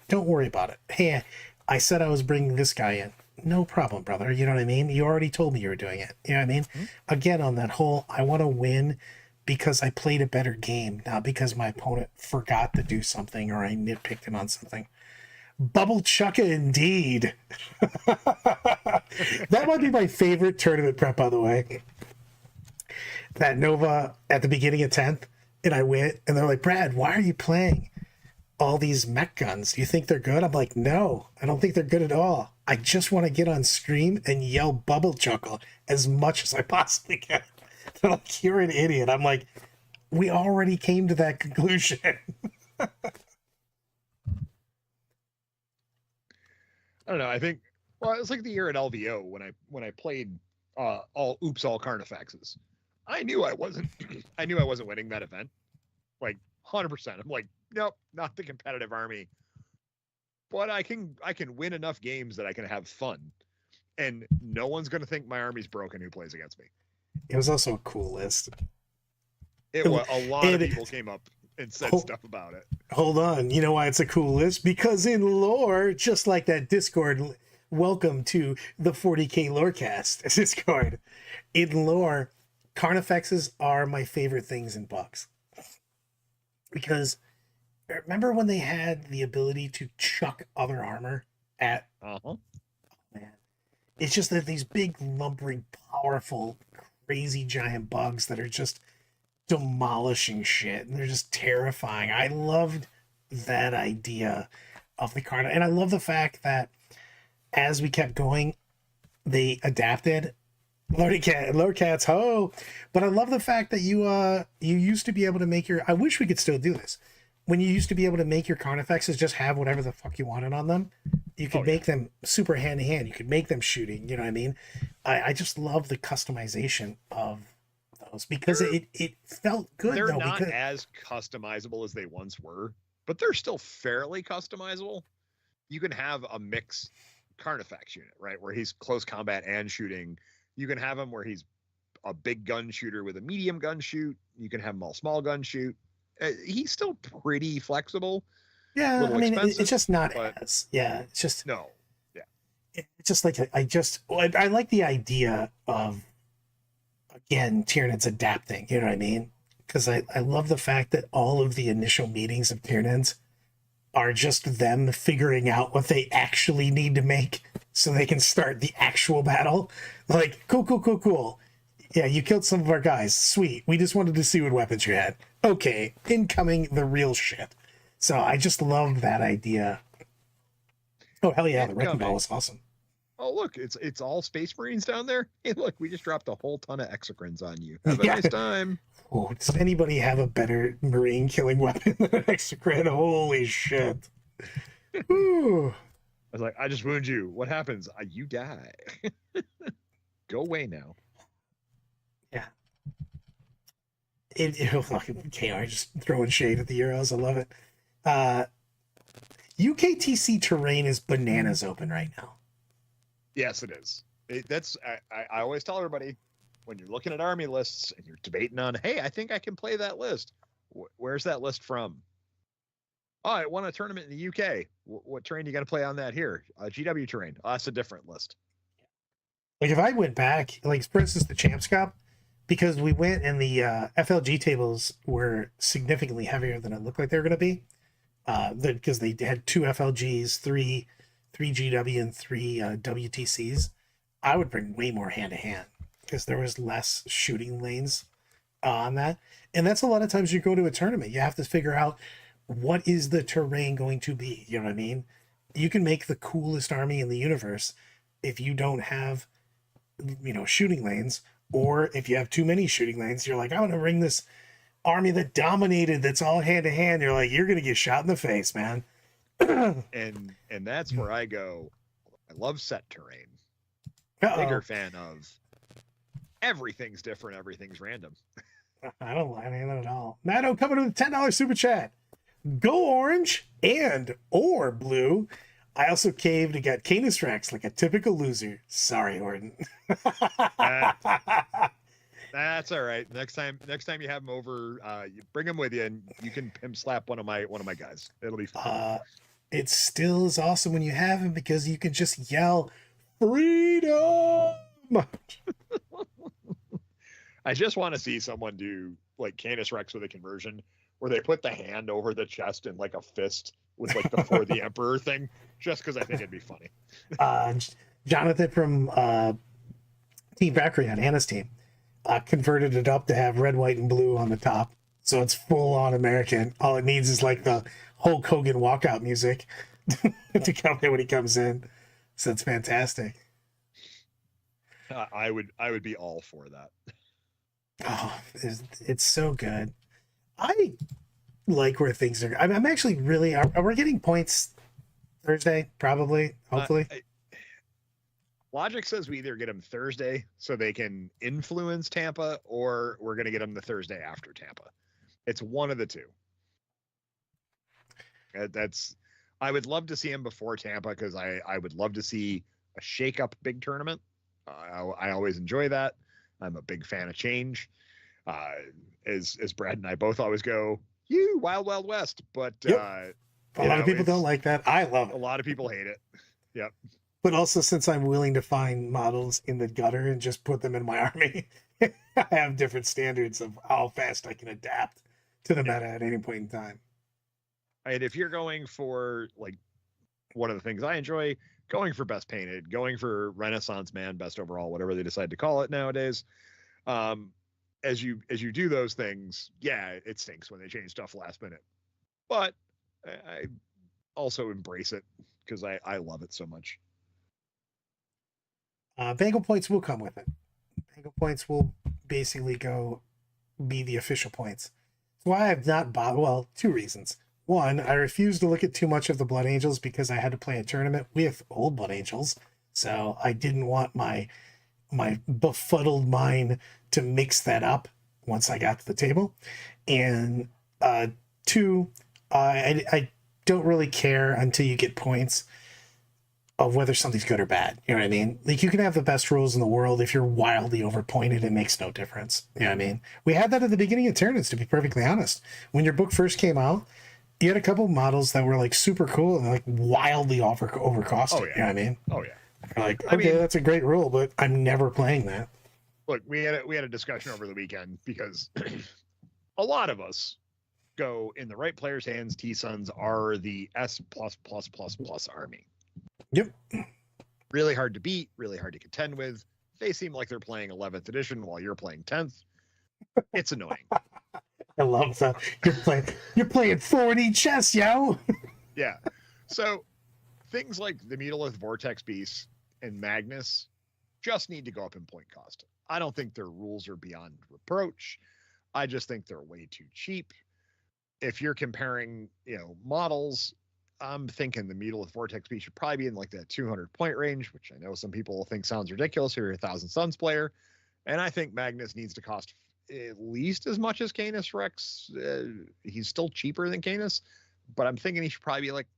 Don't worry about it. Hey, I said I was bringing this guy in. No problem, brother. You know what I mean? You already told me you were doing it. You know what I mean? Mm-hmm. Again, on that whole, I want to win because I played a better game, not because my opponent forgot to do something or I nitpicked him on something. Bubble Chucka indeed. That might be my favorite tournament prep, by the way. That Nova at the beginning of 10th, and I went, and they're like, Brad, why are you playing all these mech guns? Do you think they're good? I'm like, no, I don't think they're good at all. I just want to get on stream and yell Bubble Chuckle as much as I possibly can. They're like, you're an idiot. I'm like, we already came to that conclusion. I don't know. I think, well, it's like the year at LVO when I played all Carnifexes. I knew I wasn't winning that event, like 100%. I'm like, nope, not the competitive army. But I can win enough games that I can have fun, and no one's going to think my army's broken who plays against me. It was also a cool list. It was a lot of people came up and said stuff about it. Hold on, you know why it's a cool list? Because in lore, just like that Discord, welcome to the 40K Lorecast Discord. In lore, Carnifexes are my favorite things in Bucks. Because remember when they had the ability to chuck other armor at... Uh-huh. Man. It's just that these big, lumbering, powerful, crazy giant bugs that are just demolishing shit, and they're just terrifying. I loved that idea of the card, and I love the fact that as we kept going, they adapted Lord Cats, ho! But I love the fact that you used to be able to make your. I wish we could still do this. When you used to be able to make your Carnifexes just have whatever the fuck you wanted on them, you could Oh yeah. make them super hand to hand. You could make them shooting. You know what I mean? I just love the customization of those because They're it felt good they're though not because as customizable as they once were, but they're still fairly customizable. You can have a mix Carnifex unit, right, where he's close combat and shooting. You can have him where he's a big gun shooter with a medium gun shoot. You can have him all small gun shoot. He's still pretty flexible, yeah, I little mean it's expensive, just not but as yeah. It's just no, yeah, it's just like I like the idea of again Tyranids adapting. You know what I mean? Because I love the fact that all of the initial meetings of Tyranids are just them figuring out what they actually need to make so they can start the actual battle. Like, cool, cool, cool, cool. Yeah, you killed some of our guys. Sweet. We just wanted to see what weapons you had. Okay, incoming the real shit. So I just love that idea. Oh hell yeah, the wrecking ball incoming. was awesome. Oh look, it's all Space Marines down there. Hey, look, we just dropped a whole ton of Exocrines on you. Have a Yeah. nice time. Oh, does anybody have a better marine killing weapon than an extra crit? Holy shit. Ooh. I was like, I just wound you. What happens? You die. Go away now. Yeah. KR just throwing shade at the Euros. I love it. UKTC terrain is bananas open right now. Yes, it is. That's I always tell everybody when you're looking at army lists and you're debating on, hey, I think I can play that list. Where's that list from? Oh, I won a tournament in the UK. What terrain you got to play on that here? GW terrain. Oh, that's a different list. Like if I went back, like for instance, the Champs Cup, because we went and the FLG tables were significantly heavier than it looked like they were going to be. Because they had two FLGs, three GW, and three WTCs. I would bring way more hand to hand because there was less shooting lanes on that. And that's a lot of times you go to a tournament, you have to figure out what is the terrain going to be. You know what I mean? You can make the coolest army in the universe if you don't have, shooting lanes, or if you have too many shooting lanes, you're like, I want to bring this army that dominated, that's all hand to hand. You're like, you're gonna get shot in the face, man. And that's where I go. I love set terrain. Uh-oh. Bigger fan of everything's different, everything's random. I don't like that at all. Matto coming with a $10 super chat. Go orange and or blue. I also caved and got Canis Rex like a typical loser. Sorry, Horton. That's all right. Next time you have him over, you bring him with you, and you can pimp slap one of my guys. It'll be fun. It still is awesome when you have him because you can just yell freedom. I just want to see someone do like Canis Rex with a conversion where they put the hand over the chest in like a fist with like the for the emperor thing, just because I think it'd be funny. Jonathan from Team Valkyrie on Anna's team converted it up to have red, white, and blue on the top. So it's full on American. All it needs is like the Hulk Hogan walkout music to come in when he comes in. So it's fantastic. I would be all for that. Oh, it's so good. I like where things are. I'm actually really. Are we getting points Thursday? Probably. Hopefully. Logic says we either get them Thursday so they can influence Tampa, or we're going to get them the Thursday after Tampa. It's one of the two. That's. I would love to see him before Tampa because I would love to see a shake-up big tournament. I always enjoy that. I'm a big fan of change. As Brad and I both always go, you Wild Wild West, but Yep. A lot of people don't like that. I love it. A lot of people hate it. Yep. But also, since I'm willing to find models in the gutter and just put them in my army, I have different standards of how fast I can adapt to the meta at any point in time. And if you're going for like one of the things I enjoy, going for best painted, going for Renaissance man, best overall, whatever they decide to call it nowadays. As you do those things, yeah, it stinks when they change stuff last minute. But I also embrace it because I love it so much. Bangle points will come with it. Angle points will basically go be the official points. That's why I've not bought. Well, two reasons. One, I refuse to look at too much of the Blood Angels because I had to play a tournament with old Blood Angels, so I didn't want my befuddled mind to mix that up once I got to the table. And two, I don't really care until you get points of whether something's good or bad. You know what I mean? Like, you can have the best rules in the world. If you're wildly overpointed, it makes no difference. You know what I mean? We had that at the beginning of tournaments, to be perfectly honest. When your book first came out, you had a couple models that were like super cool and like wildly overcosted. Oh, yeah. You know what I mean? Oh yeah. Like, okay, that's a great rule, but I'm never playing that. Look, we had a discussion over the weekend because a lot of us go in the right player's hands. T-Suns are the S plus army. Yep. Really hard to beat, really hard to contend with. They seem like they're playing 11th edition while you're playing 10th. It's annoying. I love that. You're playing 4D chess, yo. Yeah. So things like the Mutalith Vortex Beast and Magnus just need to go up in point cost. I don't think their rules are beyond reproach. I just think they're way too cheap. If you're comparing, models, I'm thinking the Mutalith Vortex Beast should probably be in like the 200 point range, which I know some people think sounds ridiculous if you're a Thousand Suns player. And I think Magnus needs to cost at least as much as Canis Rex. He's still cheaper than Canis, but I'm thinking he should probably be like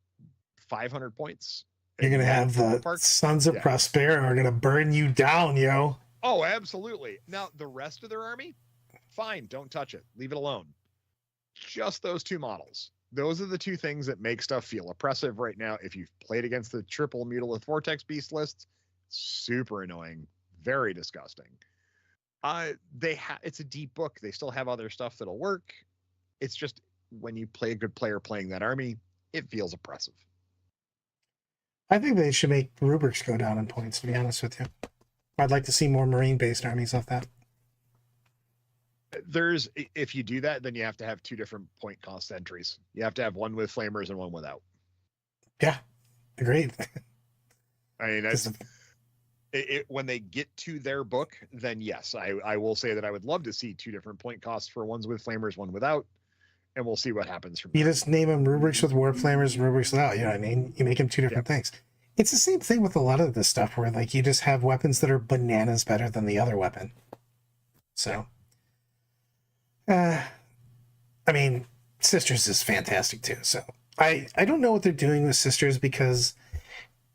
500 points. You're going to have the Sons of Prospera are going to burn you down, yo. Oh, absolutely. Now, the rest of their army, fine, don't touch it. Leave it alone. Just those two models. Those are the two things that make stuff feel oppressive right now. If you've played against the triple Mutalith Vortex Beast lists, super annoying, very disgusting. It's a deep book. They still have other stuff that'll work. It's just when you play a good player playing that army, it feels oppressive. I think they should make rubrics go down in points, to be honest with you. I'd like to see more Marine-based armies off that. If you do that, then you have to have two different point cost entries. You have to have one with flamers and one without. Yeah, agreed. I mean, that's when they get to their book, then yes, I will say that I would love to see two different point costs for ones with flamers, one without, and we'll see what happens from there. You just name them rubrics with warp flamers and rubrics without. You know what I mean? You make them two different things. It's the same thing with a lot of this stuff where like you just have weapons that are bananas better than the other weapon. So, I mean, Sisters is fantastic too. So I don't know what they're doing with Sisters because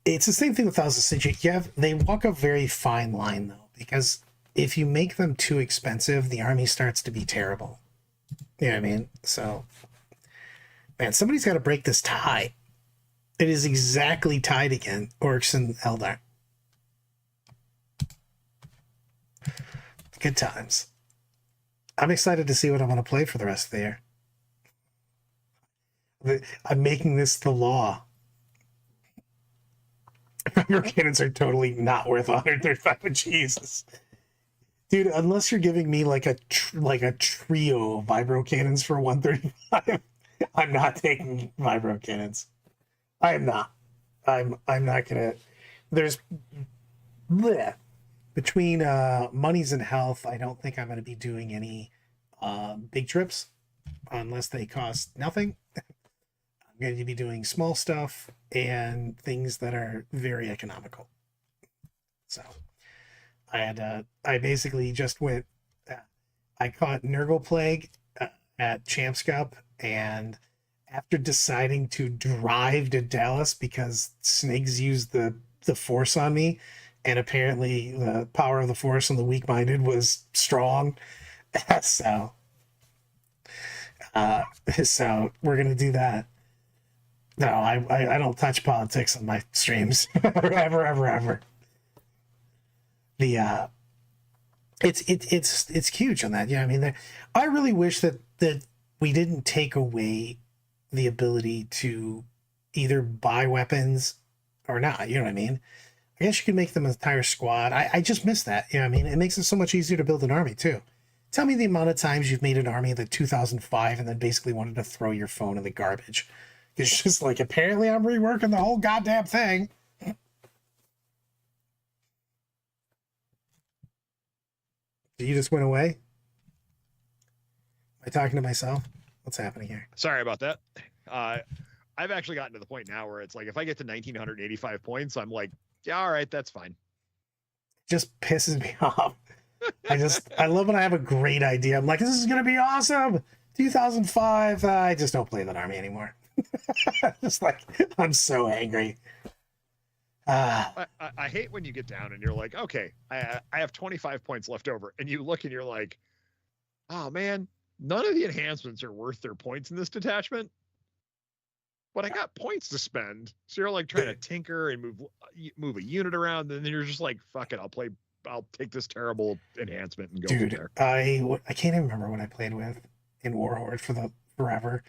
it's the same thing with Thousand Century. They walk a very fine line though, because if you make them too expensive, the army starts to be terrible. You know what I mean? So, man, somebody's got to break this tie. It is exactly tied again, Orcs and Eldar. Good times. I'm excited to see what I'm going to play for the rest of the year. I'm making this the law. Vibro cannons are totally not worth 135. Jesus. Dude, unless you're giving me like a trio of vibro cannons for 135, I'm not taking vibro cannons. I am not. I'm not gonna. There's bleh. Between monies and health, I don't think I'm gonna be doing any big trips unless they cost nothing. I'm going to be doing small stuff and things that are very economical. So I basically just went, I caught Nurgle Plague at Champs Cup, and after deciding to drive to Dallas because Snigs used the force on me, and apparently the power of the force on the weak-minded was strong, so we're gonna do that. No, I don't touch politics on my streams ever. The it's huge on that. Yeah, I mean, I really wish that we didn't take away the ability to either buy weapons or not. You know what I mean? I guess you could make them an entire squad. I just miss that. You know what I mean? It makes it so much easier to build an army too. Tell me the amount of times you've made an army in 2005 and then basically wanted to throw your phone in the garbage. It's just like, apparently I'm reworking the whole goddamn thing. Did you just went away? Am I talking to myself? What's happening here? Sorry about that. I've actually gotten to the point now where it's like if I get to 1,985 points, I'm like, yeah, all right, that's fine. Just pisses me off. I love when I have a great idea. I'm like, this is gonna be awesome. 2005. I just don't play that army anymore. Just like I'm so angry. I hate when you get down and you're like, okay, I have 25 points left over, and you look and you're like, oh man, none of the enhancements are worth their points in this detachment. But I got points to spend, so you're like trying to tinker and move a unit around, and then you're just like, fuck it, I'll take this terrible enhancement and go from Dude, there. I can't even remember what I played with in Warhorde for the forever.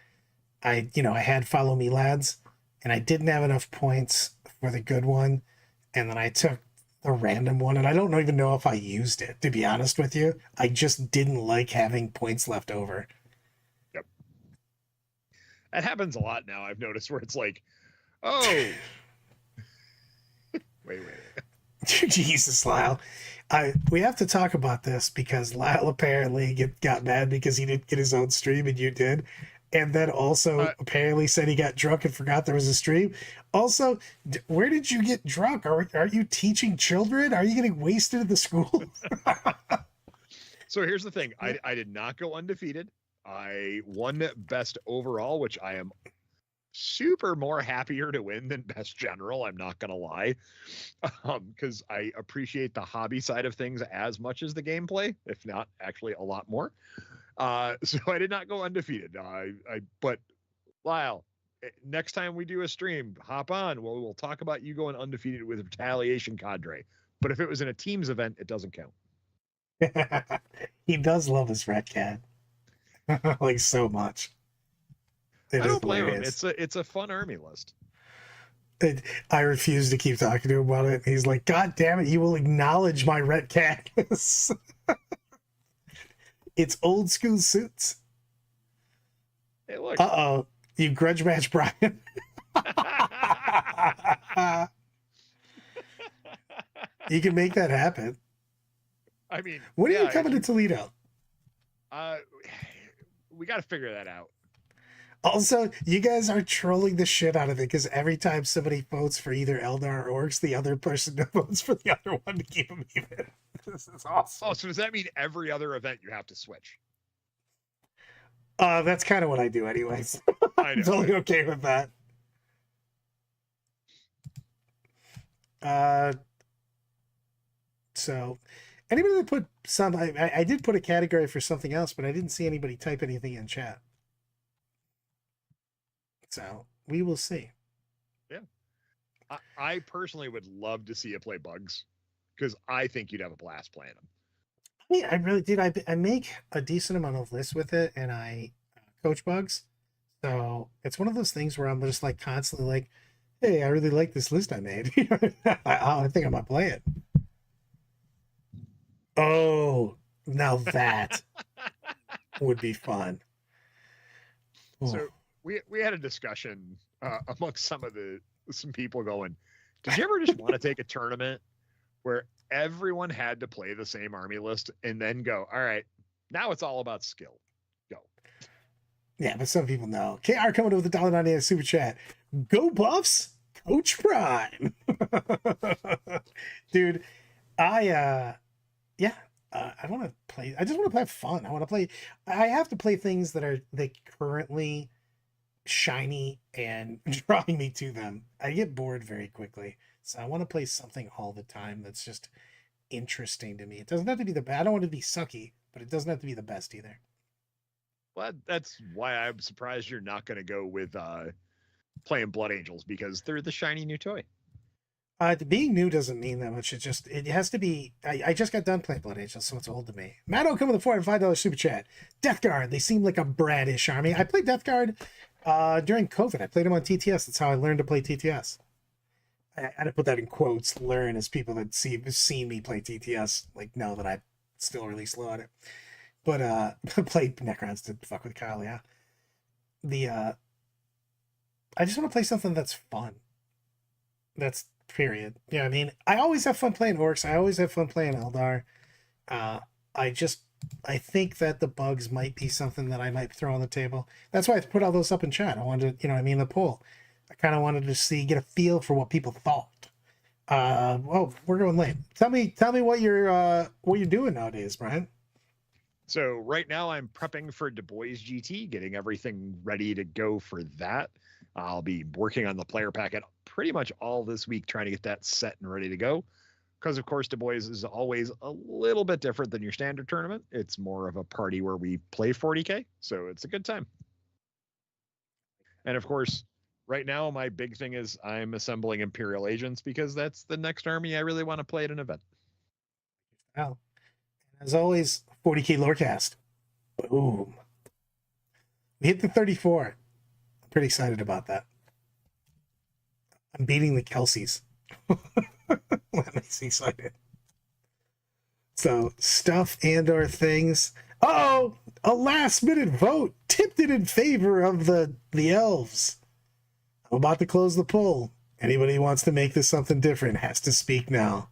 I had Follow Me Lads, and I didn't have enough points for the good one, and then I took the random one, and I don't even know if I used it, to be honest with you. I just didn't like having points left over. Yep. That happens a lot now, I've noticed, where it's like, oh, wait. Jesus, Lyle. We have to talk about this because Lyle apparently got mad because he didn't get his own stream and you did. And then also apparently said he got drunk and forgot there was a stream. Also, where did you get drunk? Are you teaching children? Are you getting wasted at the school? So here's the thing. I did not go undefeated. I won best overall, which I am super more happier to win than best general. I'm not going to lie. Because I appreciate the hobby side of things as much as the gameplay, if not actually a lot more. So I did not go undefeated. But Lyle, next time we do a stream, hop on. We'll talk about you going undefeated with Retaliation Cadre. But if it was in a teams event, it doesn't count. He does love his red cat. Like so much. I don't blame him. It's a fun army list. I refuse to keep talking to him about it. He's like, God damn it, you will acknowledge my red cat. It's old school suits. Hey, look. Uh-oh. You grudge match Brian. You can make that happen. I mean, when are you coming to Toledo? We got to figure that out. Also, you guys are trolling the shit out of it because every time somebody votes for either Eldar or Orcs, the other person votes for the other one to keep them even. This is awesome. Oh, so does that mean every other event you have to switch? That's kind of what I do anyways. I'm totally okay with that. So anybody that put some, I did put a category for something else, but I didn't see anybody type anything in chat. So we will see. Yeah. I personally would love to see you play bugs because I think you'd have a blast playing them. Yeah, I really did. I make a decent amount of lists with it, and I coach bugs. So it's one of those things where I'm just like constantly like, hey, I really like this list I made. I think I might play it. Oh, now that would be fun. So we had a discussion amongst some people going, did you ever just want to take a tournament where everyone had to play the same army list and then go, all right, now it's all about skill. Go. Yeah, but some people know. KR coming with the $1.98 super chat. Go Buffs, Coach Prime. Dude, I want to play. I just want to play fun. I have to play things that are currently shiny and drawing me to them. I get bored very quickly. So I want to play something all the time that's just interesting to me. It doesn't have to be the best. I don't want it to be sucky, but it doesn't have to be the best either. Well, that's why I'm surprised you're not going to go with playing Blood Angels because they're the shiny new toy. Being new doesn't mean that much. It has to be. I just got done playing Blood Angels, so it's old to me. Matto coming with a $405 super chat. Death Guard. They seem like a bratish army. I played Death Guard during COVID. I played them on TTS. That's how I learned to play TTS. I had to put that in quotes. Learn as people that see me play TTS like know that I'm still really slow at it. But played Necrons to fuck with Kyle. Yeah. I just want to play something that's fun. That's period. Yeah, I mean, I always have fun playing Orcs. I always have fun playing Eldar. I think that the bugs might be something that I might throw on the table. That's why I put all those up in chat. I wanted to, the poll. I kind of wanted to get a feel for what people thought. Well, we're going late. Tell me what you're doing nowadays, Brian. So right now I'm prepping for Du Bois GT, getting everything ready to go for that. I'll be working on the player packet pretty much all this week, trying to get that set and ready to go. Because of course, Du Bois is always a little bit different than your standard tournament. It's more of a party where we play 40K, so it's a good time. And of course, right now my big thing is I'm assembling Imperial Agents because that's the next army I really want to play at an event. Well, as always, 40K Lorecast. Boom. We hit the 34. I'm pretty excited about that. I'm beating the Kelseys. That makes me excited. So, stuff and or things. Uh-oh! A last minute vote tipped it in favor of the elves. I'm about to close the poll. Anybody who wants to make this something different has to speak now.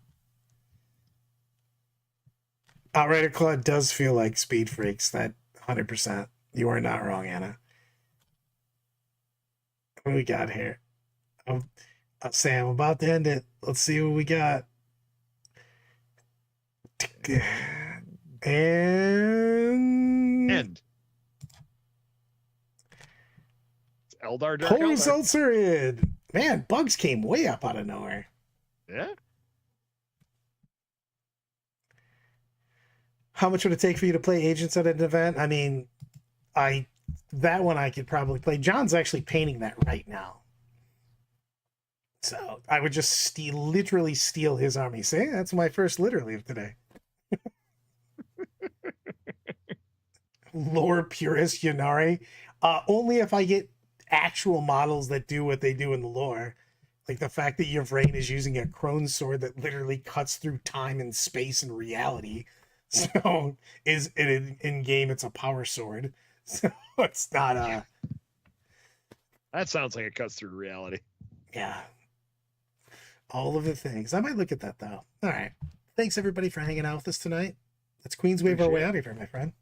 Outrider Claude does feel like Speed Freaks, that 100%. You are not wrong, Anna. What do we got here? Sam, I'm about to end it. Let's see what we got. And It's Eldar Dark poll Eldar. results are in. Man, bugs came way up out of nowhere. Yeah. How much would it take for you to play agents at an event? I mean, that one I could probably play. John's actually painting that right now. So I would just literally steal his army. Say, that's my first literally of today. Lore purist Yannari. Only if I get actual models that do what they do in the lore. Like the fact that Yvrain is using a crone sword that literally cuts through time and space and reality. So is it in game? It's a power sword. So it's not a. That sounds like it cuts through reality. Yeah. All of the things. I might look at that though. All right. Thanks everybody for hanging out with us tonight. Let's Queenswave our way out of here, my friend.